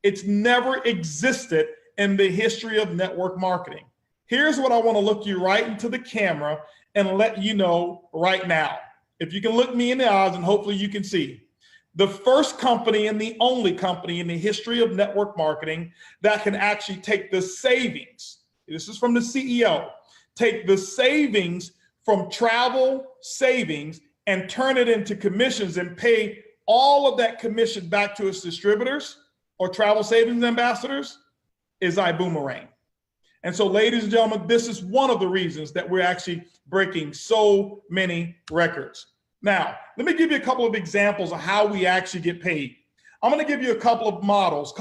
It's never existed in the history of network marketing. Here's what I want to look you right into the camera and let you know right now. If you can look me in the eyes and hopefully you can see. The first company and the only company in the history of network marketing that can actually take the savings, this is from the CEO, take the savings from travel savings and turn it into commissions and pay all of that commission back to its distributors or travel savings ambassadors is ibuumerang. And so, ladies and gentlemen, this is one of the reasons that we're actually breaking so many records. Now, let me give you a couple of examples of how we actually get paid. I'm going to give you a couple of models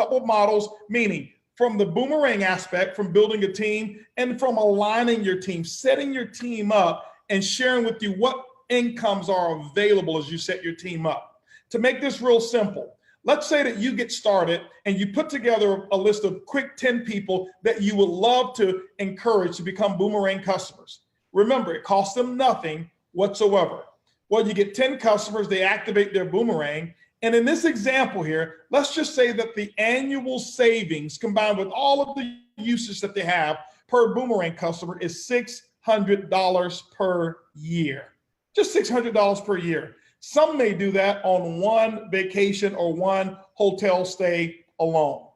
meaning from the boomerang aspect, from building a team, and from aligning your team, setting your team up, and sharing with you what incomes are available as you set your team up. To make this real simple, let's say that you get started and you put together a list of quick 10 people that you would love to encourage to become boomerang customers. Remember, it costs them nothing whatsoever. Well, you get 10 customers, they activate their boomerang. And in this example here, let's just say that the annual savings combined with all of the usage that they have per boomerang customer is $600 per year. Just $600 per year. Some may do that on one vacation or one hotel stay alone.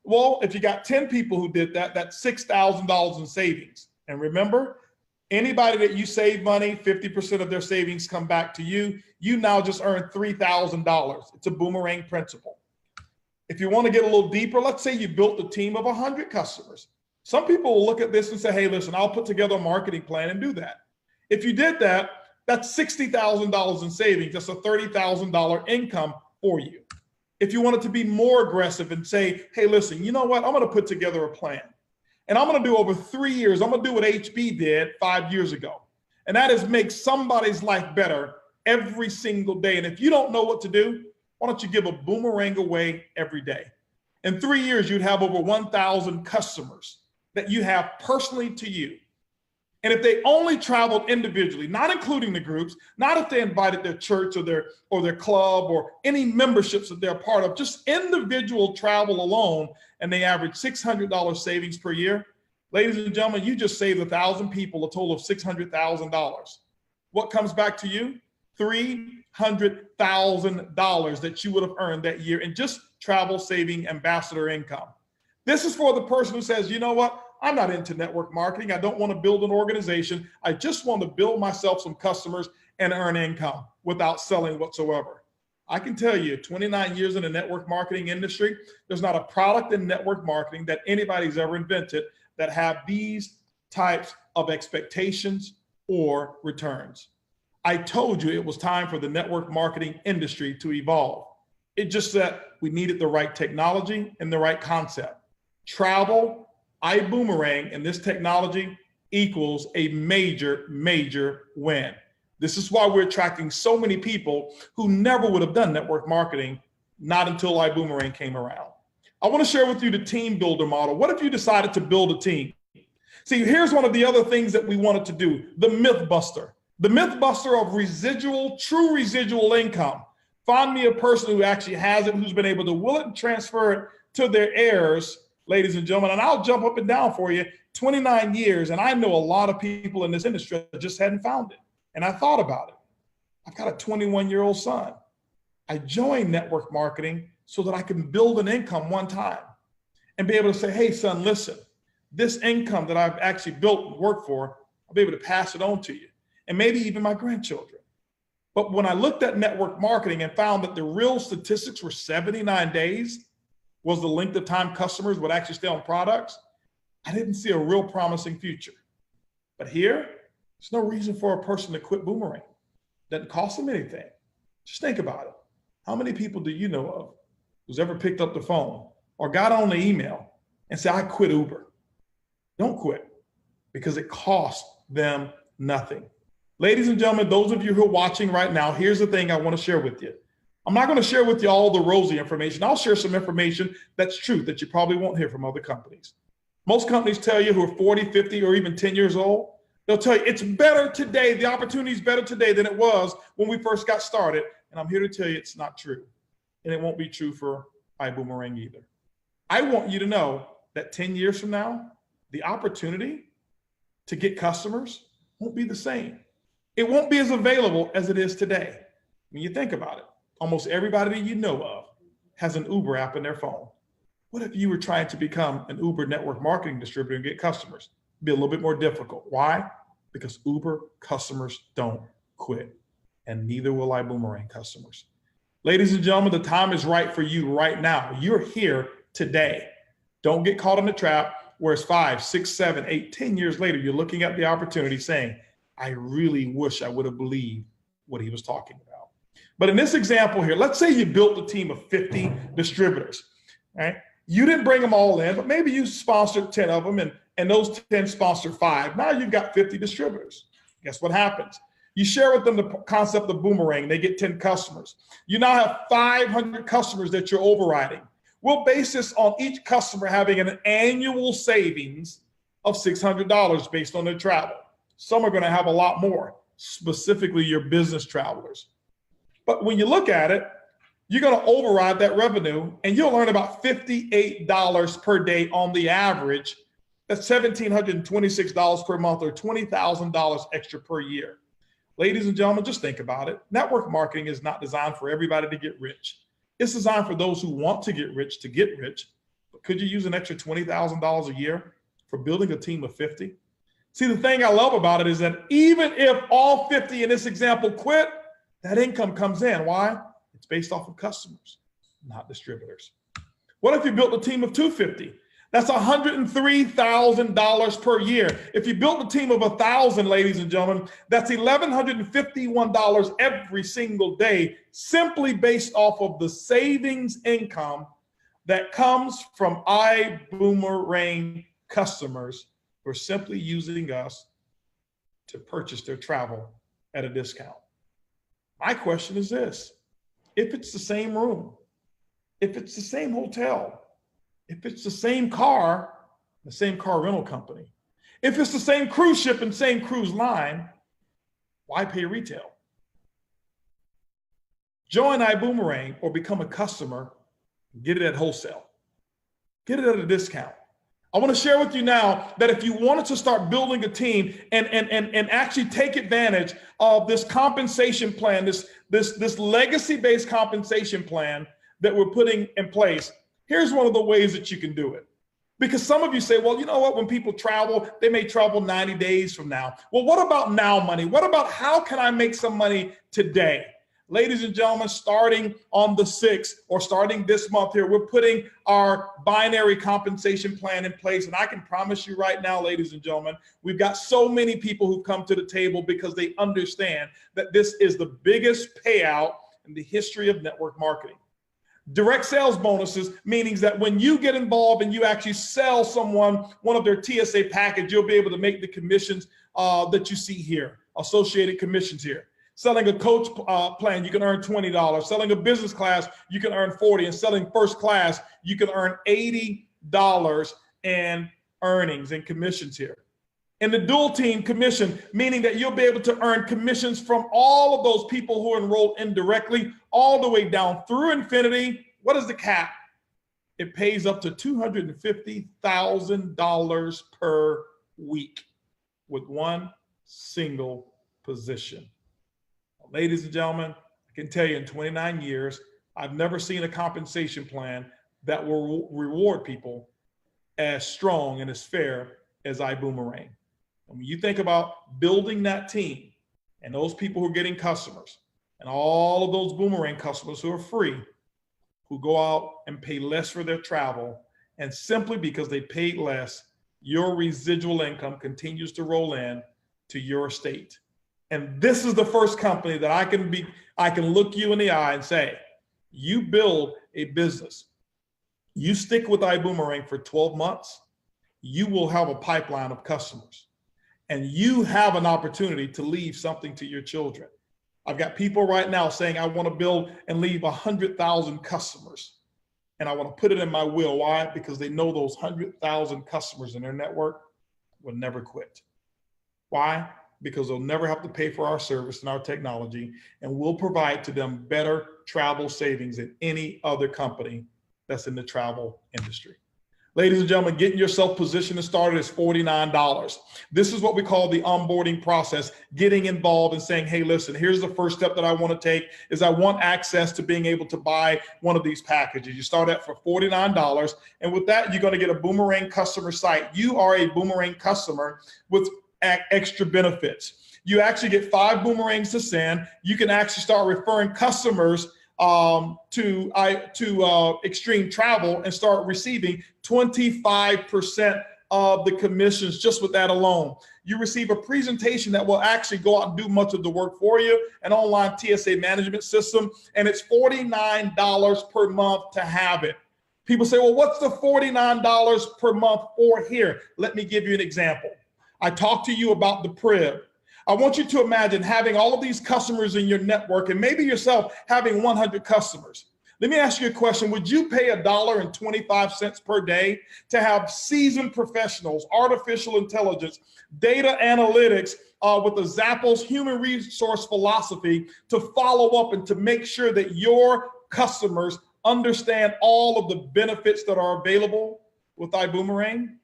Well, if you got 10 people who did that, that's $6,000 in savings. And remember, anybody that you save money, 50% of their savings come back to you. You now just earned $3,000. It's a boomerang principle. If you want to get a little deeper, let's say you built a team of 100 customers. Some people will look at this and say, hey, listen, I'll put together a marketing plan and do that. If you did that, that's $60,000 in savings. That's a $30,000 income for you. If you wanted to be more aggressive and say, hey, listen, you know what? I'm going to put together a plan. And I'm going to do over 3 years. I'm going to do what HB did 5 years ago. And that is make somebody's life better every single day. And if you don't know what to do, why don't you give a boomerang away every day? In 3 years, you'd have over 1,000 customers that you have personally to you. And if they only traveled individually, not including the groups, not if they invited their church or their club or any memberships that they're a part of, just individual travel alone, and they average $600 savings per year, ladies and gentlemen, you just saved 1,000 people a total of $600,000. What comes back to you? $300,000 that you would have earned that year in just travel saving ambassador income. This is for the person who says, you know what? I'm not into network marketing. I don't want to build an organization. I just want to build myself some customers and earn income without selling whatsoever. I can tell you, 29 years in the network marketing industry, there's not a product in network marketing that anybody's ever invented that have these types of expectations or returns. I told you it was time for the network marketing industry to evolve. It just that we needed the right technology and the right concept. Travel, ibuumerang, and this technology equals a major, major win. This is why we're attracting so many people who never would have done network marketing not until iBoomerang came around. I want to share with you the team builder model. What if you decided to build a team? See, here's one of the other things that we wanted to do, the myth buster. The myth buster of true residual income. Find me a person who actually has it, who's been able to will it and transfer it to their heirs, ladies and gentlemen, and I'll jump up and down for you. 29 years, and I know a lot of people in this industry that just hadn't found it. And I thought about it. I've got a 21-year-old son. I joined network marketing so that I can build an income one time and be able to say, hey, son, listen, this income that I've actually built and worked for, I'll be able to pass it on to you, and maybe even my grandchildren. But when I looked at network marketing and found that the real statistics were 79 days was the length of time customers would actually stay on products, I didn't see a real promising future. But here, there's no reason for a person to quit Boomerang. Doesn't cost them anything. Just think about it. How many people do you know of who's ever picked up the phone or got on the email and said, I quit Uber? Don't quit, because it costs them nothing. Ladies and gentlemen, those of you who are watching right now, here's the thing I want to share with you. I'm not going to share with you all the rosy information. I'll share some information that's true that you probably won't hear from other companies. Most companies tell you who are 40, 50, or even 10 years old, they'll tell you it's better today. The opportunity is better today than it was when we first got started. And I'm here to tell you it's not true. And it won't be true for iBoomerang either. I want you to know that 10 years from now, the opportunity to get customers won't be the same. It won't be as available as it is today. When you think about it, almost everybody you know of has an Uber app in their phone. What if you were trying to become an Uber network marketing distributor and get customers? It'd be a little bit more difficult. Why? Because Uber customers don't quit, and neither will iBoomerang customers. Ladies and gentlemen, the time is right for you right now. You're here today. Don't get caught in the trap where it's 5, 6, 7, 8, 10 years later, you're looking at the opportunity saying, I really wish I would have believed what he was talking about. But in this example here, let's say you built a team of 50 distributors, right? You didn't bring them all in, but maybe you sponsored 10 of them and those 10 sponsored 5. Now you've got 50 distributors. Guess what happens? You share with them the concept of Boomerang. They get 10 customers. You now have 500 customers that you're overriding. We'll base this on each customer having an annual savings of $600 based on their travel. Some are going to have a lot more, specifically your business travelers. But when you look at it, you're going to override that revenue and you'll earn about $58 per day on the average. That's $1,726 per month, or $20,000 extra per year. Ladies and gentlemen, just think about it. Network marketing is not designed for everybody to get rich. It's designed for those who want to get rich. But could you use an extra $20,000 a year for building a team of 50? See, the thing I love about it is that even if all 50 in this example quit, that income comes in. Why? It's based off of customers, not distributors. What if you built a team of 250? That's $103,000 per year. If you built a team of 1,000, ladies and gentlemen, that's $1,151 every single day, simply based off of the savings income that comes from iBoomerang customers who are simply using us to purchase their travel at a discount. My question is this: if it's the same room, if it's the same hotel, if it's the same car rental company, if it's the same cruise ship and same cruise line, why pay retail? Join iBoomerang or become a customer, get it at wholesale. Get it at a discount. I want to share with you now that if you wanted to start building a team and actually take advantage of this compensation plan, this legacy-based compensation plan that we're putting in place, here's one of the ways that you can do it. Because some of you say, well, you know what, when people travel, they may travel 90 days from now. Well, what about now money? What about how can I make some money today? Ladies and gentlemen, starting on the 6th or starting this month here, we're putting our binary compensation plan in place. And I can promise you right now, ladies and gentlemen, we've got so many people who've come to the table because they understand that this is the biggest payout in the history of network marketing. Direct sales bonuses, meaning that when you get involved and you actually sell someone one of their TSA package, you'll be able to make the commissions that you see here, associated commissions here. Selling a coach plan, you can earn $20. Selling a business class, you can earn $40. And selling first class, you can earn $80 in earnings and commissions here. And the dual team commission, meaning that you'll be able to earn commissions from all of those people who enroll indirectly, all the way down through infinity. What is the cap? It pays up to $250,000 per week with one single position. Ladies and gentlemen, I can tell you in 29 years, I've never seen a compensation plan that will reward people as strong and as fair as ibuumerang. And when you think about building that team and those people who are getting customers and all of those boomerang customers who are free, who go out and pay less for their travel, and simply because they paid less, your residual income continues to roll in to your estate. And this is the first company that I can look you in the eye and say, you build a business, you stick with ibuumerang for 12 months, you will have a pipeline of customers, and you have an opportunity to leave something to your children. I've got people right now saying, I want to build and leave 100,000 customers. And I want to put it in my will. Why? Because they know those 100,000 customers in their network will never quit. Why? Because they'll never have to pay for our service and our technology, and we'll provide to them better travel savings than any other company that's in the travel industry. Ladies and gentlemen, getting yourself positioned and started is $49. This is what we call the onboarding process, getting involved and saying, hey, listen, here's the first step that I want to take is I want access to being able to buy one of these packages. You start at for $49. And with that, you're going to get a Boomerang customer site. You are a Boomerang customer with extra benefits. You actually get 5 boomerangs to send. You can actually start referring customers to Extreme Travel and start receiving 25% of the commissions just with that alone. You receive a presentation that will actually go out and do much of the work for you, an online TSA management system, and it's $49 per month to have it. People say, well, what's the $49 per month for here? Let me give you an example. I talked to you about the Prib. I want you to imagine having all of these customers in your network and maybe yourself having 100 customers. Let me ask you a question. Would you pay $1.25 per day to have seasoned professionals, artificial intelligence, data analytics with a Zappos human resource philosophy to follow up and to make sure that your customers understand all of the benefits that are available with ibuumerang?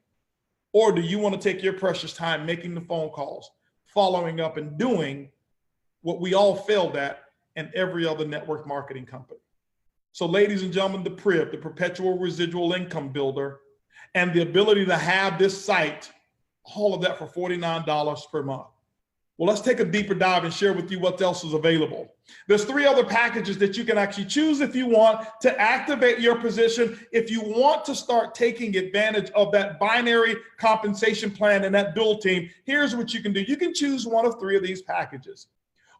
Or do you want to take your precious time making the phone calls, following up and doing what we all failed at in every other network marketing company? So ladies and gentlemen, the Prib, the perpetual residual income builder, and the ability to have this site, all of that for $49 per month. Well, let's take a deeper dive and share with you what else is available. There's 3 other packages that you can actually choose if you want to activate your position. If you want to start taking advantage of that binary compensation plan and that dual team, here's what you can do. You can choose one of 3 of these packages,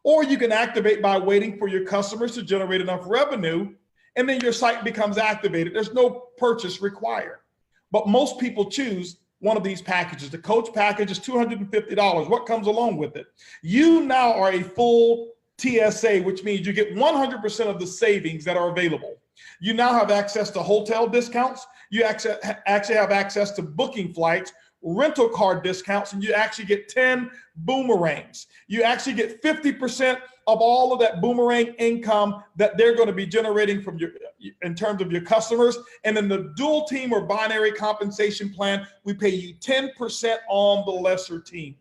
or you can activate by waiting for your customers to generate enough revenue, and then your site becomes activated. There's no purchase required, but most people choose one of these packages. The coach package is $250. What comes along with it? You now are a full TSA, which means you get 100% of the savings that are available. You now have access to hotel discounts. You actually have access to booking flights, rental car discounts, and you actually get 10 boomerangs. You actually get 50% of all of that boomerang income that they're going to be generating from in terms of your customers. And in the dual team or binary compensation plan, we pay you 10% on the lesser team.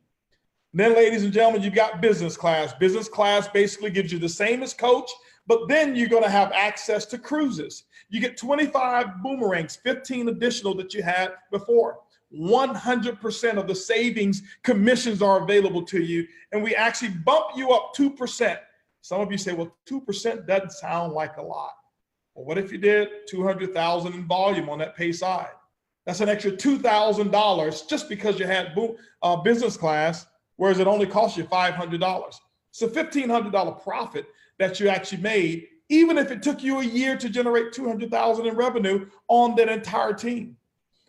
And then, ladies and gentlemen, you've got business class. Business class basically gives you the same as coach, but then you're going to have access to cruises. You get 25 boomerangs, 15 additional that you had before. 100% of the savings commissions are available to you, and we actually bump you up 2%. Some of you say, well, 2% doesn't sound like a lot. Well, what if you did 200,000 in volume on that pay side? That's an extra $2,000 just because you had business class, whereas it only cost you $500. It's a $1,500 profit that you actually made, even if it took you a year to generate $200,000 in revenue on that entire team.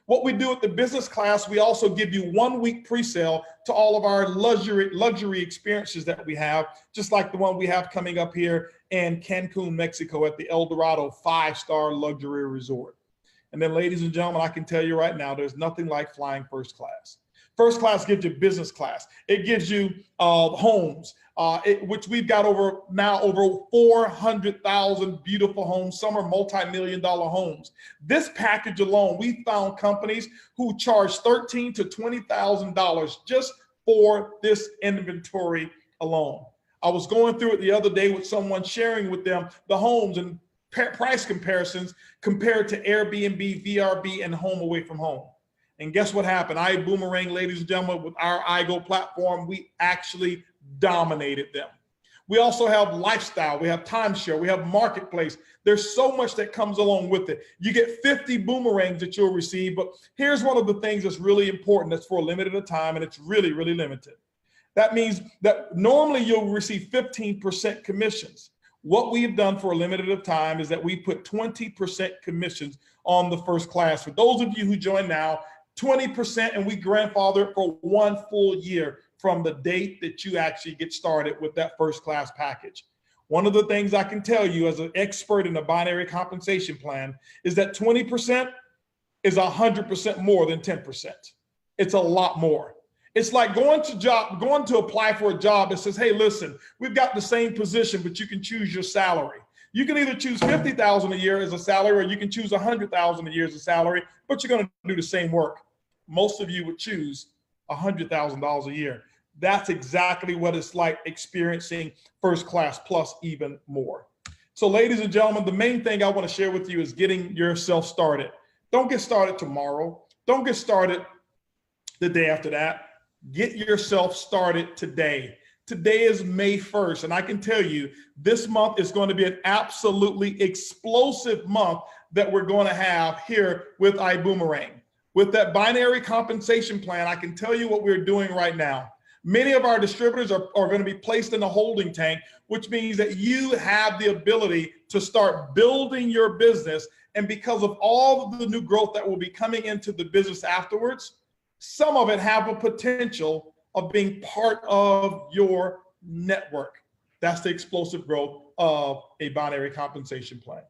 What we do at the business class, we also give you 1 week pre-sale to all of our luxury experiences that we have, just like the one we have coming up here in Cancun, Mexico at the El Dorado 5-star luxury resort. And then, ladies and gentlemen, I can tell you right now, there's nothing like flying first class. First class gives you business class. It gives you homes, which we've got over 400,000 beautiful homes. Some are multi-million-dollar homes. This package alone, we found companies who charge $13,000 to $20,000 just for this inventory alone. I was going through it the other day with someone, sharing with them the homes and price comparisons compared to Airbnb, VRB, and home away from home. And guess what happened? ibuumerang, ladies and gentlemen, with our iGo platform, we actually dominated them. We also have lifestyle, we have timeshare, we have marketplace. There's so much that comes along with it. You get 50 boomerangs that you'll receive, but here's one of the things that's really important. That's for a limited time, and it's really, really limited. That means that normally you'll receive 15% commissions. What we've done for a limited time is that we put 20% commissions on the first class. For those of you who join now, 20%, and we grandfather it for 1 full year from the date that you actually get started with that first class package. One of the things I can tell you as an expert in a binary compensation plan is that 20% is 100% more than 10%. It's a lot more. It's like going to apply for a job that says, hey, listen, we've got the same position, but you can choose your salary. You can either choose $50,000 a year as a salary, or you can choose $100,000 a year as a salary, but you're going to do the same work. Most of you would choose $100,000 a year. That's exactly what it's like experiencing first class plus even more. So, ladies and gentlemen, the main thing I want to share with you is getting yourself started. Don't get started tomorrow. Don't get started the day after that. Get yourself started today. Today is May 1st, and I can tell you this month is going to be an absolutely explosive month that we're going to have here with ibuumerang. With that binary compensation plan, I can tell you what we're doing right now. Many of our distributors are going to be placed in a holding tank, which means that you have the ability to start building your business. And because of all of the new growth that will be coming into the business afterwards, some of it have a potential of being part of your network. That's the explosive growth of a binary compensation plan.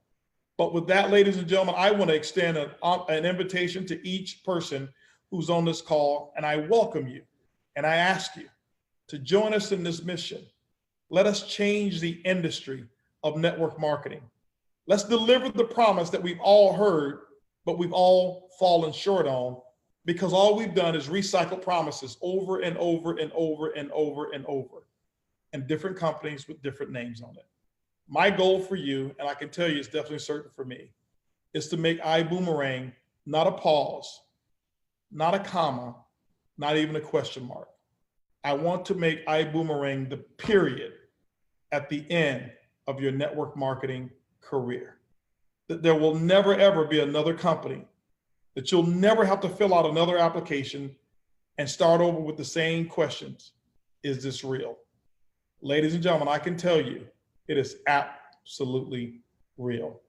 But with that, ladies and gentlemen, I want to extend an invitation to each person who's on this call, and I welcome you, and I ask you to join us in this mission. Let us change the industry of network marketing. Let's deliver the promise that we've all heard, but we've all fallen short on, because all we've done is recycle promises over and over and over and over and over, and different companies with different names on it. My goal for you, and I can tell you it's definitely certain for me, is to make ibuumerang not a pause, not a comma, not even a question mark. I want to make ibuumerang the period at the end of your network marketing career. That there will never, ever be another company, that you'll never have to fill out another application and start over with the same questions. Is this real? Ladies and gentlemen, I can tell you it is absolutely real.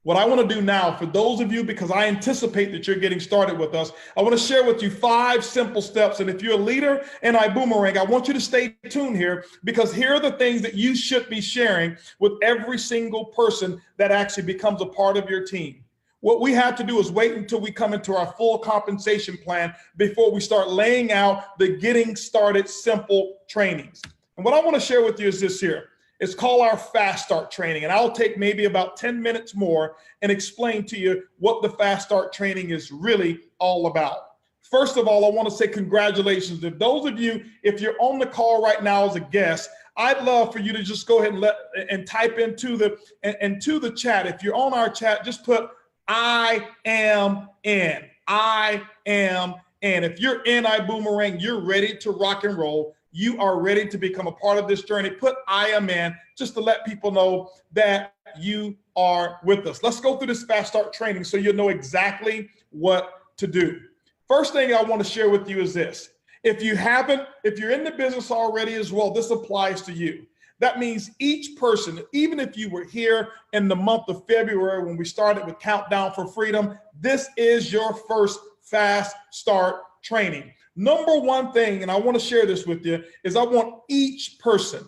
What I want to do now, for those of you, because I anticipate that you're getting started with us, I want to share with you 5 simple steps. And if you're a leader in ibuumerang, I want you to stay tuned here, because here are the things that you should be sharing with every single person that actually becomes a part of your team. What we have to do is wait until we come into our full compensation plan before we start laying out the getting started simple trainings. And what I want to share with you is this here. It's called our Fast Start training, and I'll take maybe about 10 minutes more and explain to you what the Fast Start training is really all about. First of all, I want to say congratulations. If those of you, if you're on the call right now as a guest, I'd love for you to just go ahead and type into the chat. If you're on our chat, just put I am in. I am in. If you're in ibuumerang, you're ready to rock and roll. You are ready to become a part of this journey. Put I am in, just to let people know that you are with us. Let's go through this Fast Start training so you'll know exactly what to do. First thing I want to share with you is this. If you're in the business already as well, this applies to you. That means each person, even if you were here in the month of February when we started with Countdown for Freedom, this is your first fast start training. Number one thing, and I want to share this with you, is I want each person,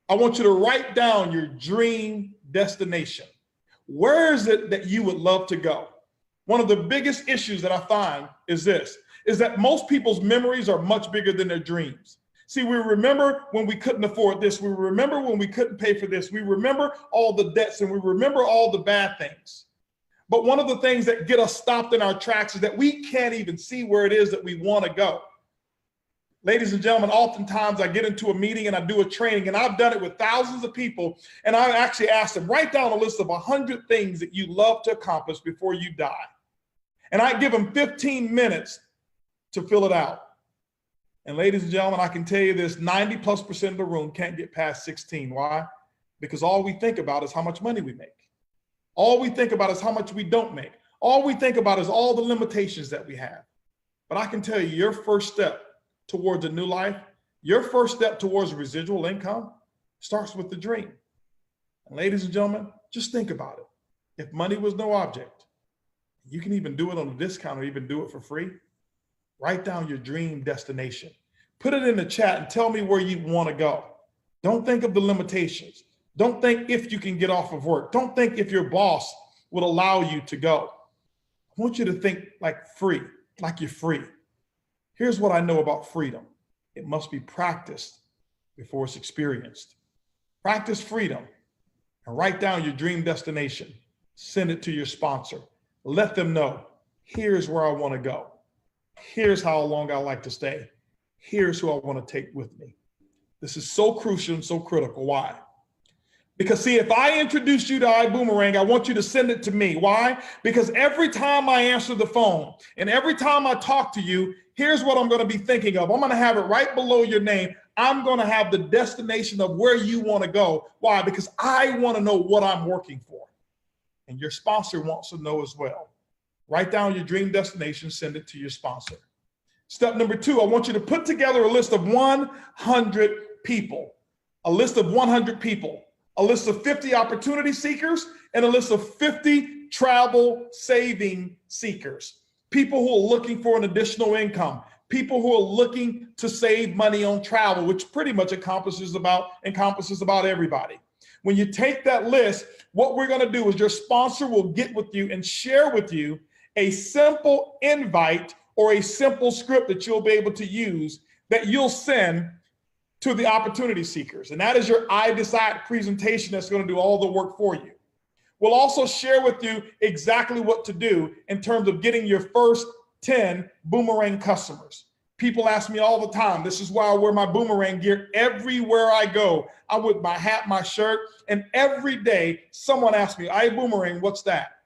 I want you to write down your dream destination. Where is it that you would love to go? One of the biggest issues that I find is this, is that most people's memories are much bigger than their dreams. See, we remember when we couldn't afford this. We remember when we couldn't pay for this. We remember all the debts and we remember all the bad things. But one of the things that get us stopped in our tracks is that we can't even see where it is that we want to go. Ladies and gentlemen, oftentimes I get into a meeting and I do a training, and I've done it with thousands of people, and I actually ask them, write down a list of 100 things that you love to accomplish before you die. And I give them 15 minutes to fill it out. And ladies and gentlemen, I can tell you this, 90+% of the room can't get past 16. Why? Because all we think about is how much money we make. All we think about is how much we don't make. All we think about is all the limitations that we have. But I can tell you, your first step towards a new life, your first step towards residual income starts with the dream. And ladies and gentlemen, just think about it. If money was no object, you can even do it on a discount or even do it for free. Write down your dream destination. Put it in the chat and tell me where you want to go. Don't think of the limitations. Don't think if you can get off of work. Don't think if your boss would allow you to go. I want you to think like free, like you're free. Here's what I know about freedom. It must be practiced before it's experienced. Practice freedom and write down your dream destination. Send it to your sponsor. Let them know, here's where I want to go. Here's how long I like to stay. Here's who I want to take with me. This is so crucial and so critical. Why? Because see, if I introduce you to ibuumerang, I want you to send it to me. Why? Because every time I answer the phone and every time I talk to you, here's what I'm going to be thinking of. I'm going to have it right below your name. I'm going to have the destination of where you want to go. Why? Because I want to know what I'm working for. And your sponsor wants to know as well. Write down your dream destination, send it to your sponsor. Step number 2, I want you to put together a list of 100 people, a list of 100 people, a list of 50 opportunity seekers, and a list of 50 travel saving seekers. People who are looking for an additional income, people who are looking to save money on travel, which pretty much encompasses about everybody. When you take that list, what we're going to do is your sponsor will get with you and share with you a simple invite or a simple script that you'll be able to use that you'll send to the opportunity seekers. And that is your I Decide presentation that's going to do all the work for you. We'll also share with you exactly what to do in terms of getting your first 10 boomerang customers. People ask me all the time, this is why I wear my boomerang gear everywhere I go. I'm with my hat, my shirt, and every day someone asks me, ibuumerang, what's that?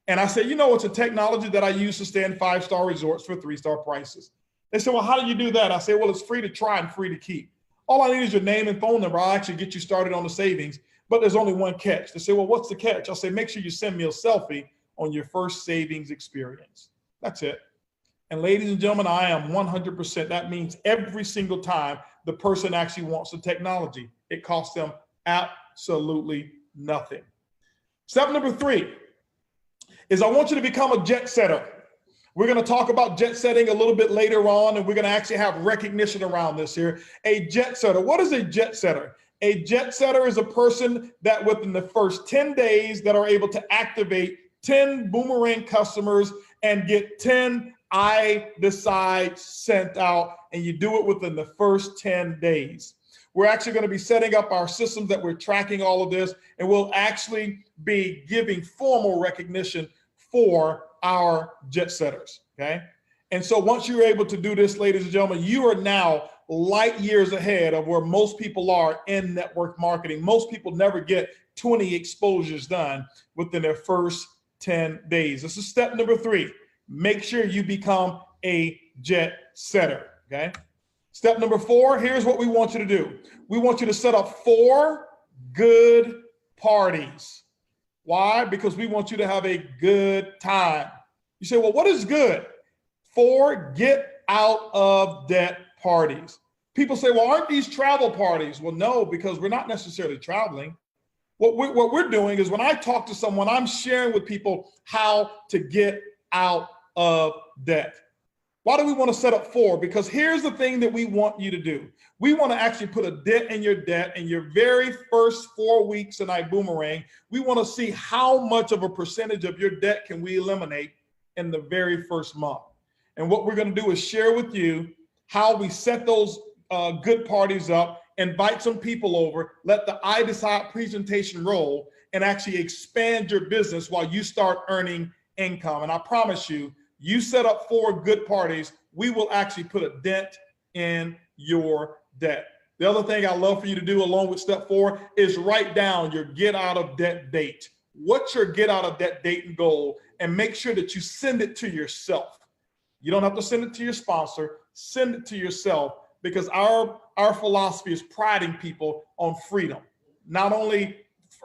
And I say, you know, it's a technology that I use to stay in 5-star resorts for 3-star prices. They say, well, how do you do that? I say, well, it's free to try and free to keep. All I need is your name and phone number. I'll actually get you started on the savings, but there's only one catch. They say, well, what's the catch? I'll say, make sure you send me a selfie on your first savings experience. That's it. And ladies and gentlemen, I am 100%. That means every single time the person actually wants the technology, it costs them absolutely nothing. Step number 3 is I want you to become a jet setter. We're going to talk about jet setting a little bit later on, and we're going to actually have recognition around this here. A jet setter. What is a jet setter? A jet setter is a person that within the first 10 days that are able to activate 10 boomerang customers and get 10 I Decide sent out, and you do it within the first 10 days. We're actually going to be setting up our systems that we're tracking all of this, and we'll actually be giving formal recognition for our jet setters, okay? And so once you're able to do this, ladies and gentlemen, you are now light years ahead of where most people are in network marketing. Most people never get 20 exposures done within their first 10 days. This is step number 3. Make sure you become a jet setter, okay? Step number 4, here's what we want you to do. We want you to set up 4 good parties. Why? Because we want you to have a good time. You say, well, what is good? 4 get out of debt parties. People say, well, aren't these travel parties? Well, no, because we're not necessarily traveling. What we're doing is when I talk to someone, I'm sharing with people how to get out of debt. Why do we want to set up 4? Because here's the thing that we want you to do. We want to actually put a dent in your debt in your very first 4 weeks in iBoomerang. We want to see how much of a percentage of your debt can we eliminate in the very first month. And what we're going to do is share with you how we set those good parties up, invite some people over, let the I Decide presentation roll, and actually expand your business while you start earning income. And I promise you, you set up 4 good parties, we will actually put a dent in your debt. The other thing I love for you to do along with step 4 is write down your get out of debt date. What's your get out of debt date and goal? And make sure that you send it to yourself. You don't have to send it to your sponsor, send it to yourself, because our philosophy is priding people on freedom. Not only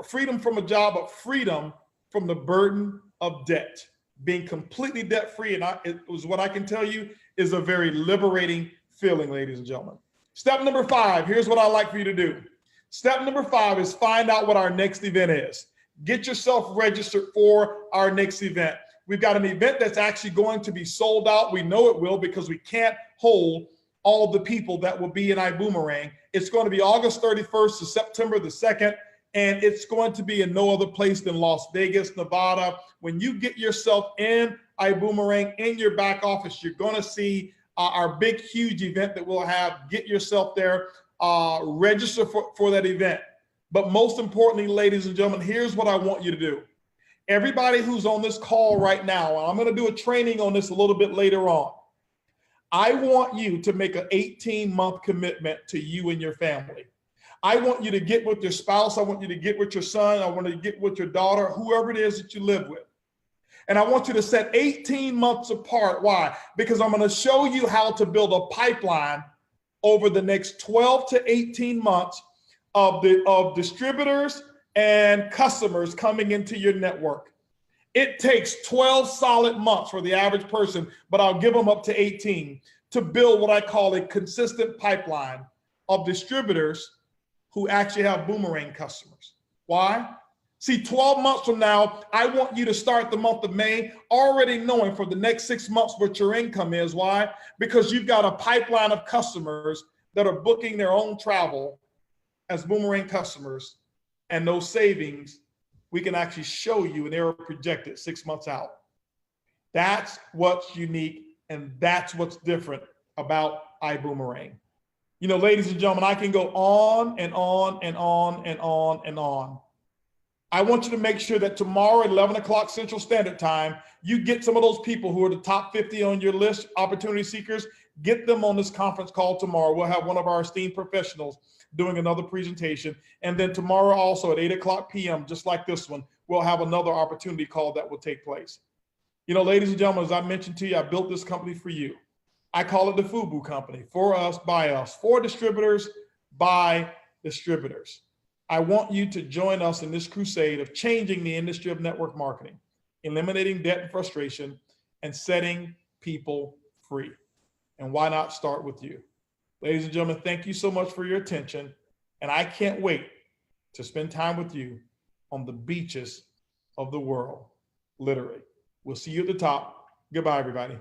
freedom from a job, but freedom from the burden of debt. Being completely debt-free, and it was what I can tell you is a very liberating feeling, ladies and gentlemen. Step number 5, here's what I like for you to do. Step number 5 is find out what our next event is. Get yourself registered for our next event. We've got an event that's actually going to be sold out. We know it will because we can't hold all the people that will be in iBoomerang. It's going to be August 31st to September the 2nd. And it's going to be in no other place than Las Vegas, Nevada. When you get yourself in iBoomerang in your back office, you're going to see our big, huge event that we'll have. Get yourself there, register for that event. But most importantly, ladies and gentlemen, here's what I want you to do. Everybody who's on this call right now, and I'm going to do a training on this a little bit later on. I want you to make an 18-month commitment to you and your family. I want you to get with your spouse. I want you to get with your son. I want you to get with your daughter, whoever it is that you live with. And I want you to set 18 months apart. Why? Because I'm going to show you how to build a pipeline over the next 12 to 18 months of distributors and customers coming into your network. It takes 12 solid months for the average person, but I'll give them up to 18 to build what I call a consistent pipeline of distributors who actually have Boomerang customers. Why? See, 12 months from now, I want you to start the month of May already knowing for the next 6 months what your income is. Why? Because you've got a pipeline of customers that are booking their own travel as Boomerang customers, and those savings we can actually show you, and they're projected 6 months out. That's what's unique, and that's what's different about iBoomerang. You know, ladies and gentlemen, I can go on and on and on and on and on. I want you to make sure that tomorrow at 11 o'clock Central Standard Time, you get some of those people who are the top 50 on your list, opportunity seekers, get them on this conference call tomorrow. We'll have one of our esteemed professionals doing another presentation. And then tomorrow also at 8 o'clock p.m., just like this one, we'll have another opportunity call that will take place. You know, ladies and gentlemen, as I mentioned to you, I built this company for you. I call it the FUBU company, for us, by us, for distributors, by distributors. I want you to join us in this crusade of changing the industry of network marketing, eliminating debt and frustration, and setting people free. And why not start with you? Ladies and gentlemen, thank you so much for your attention. And I can't wait to spend time with you on the beaches of the world, literally. We'll see you at the top. Goodbye, everybody.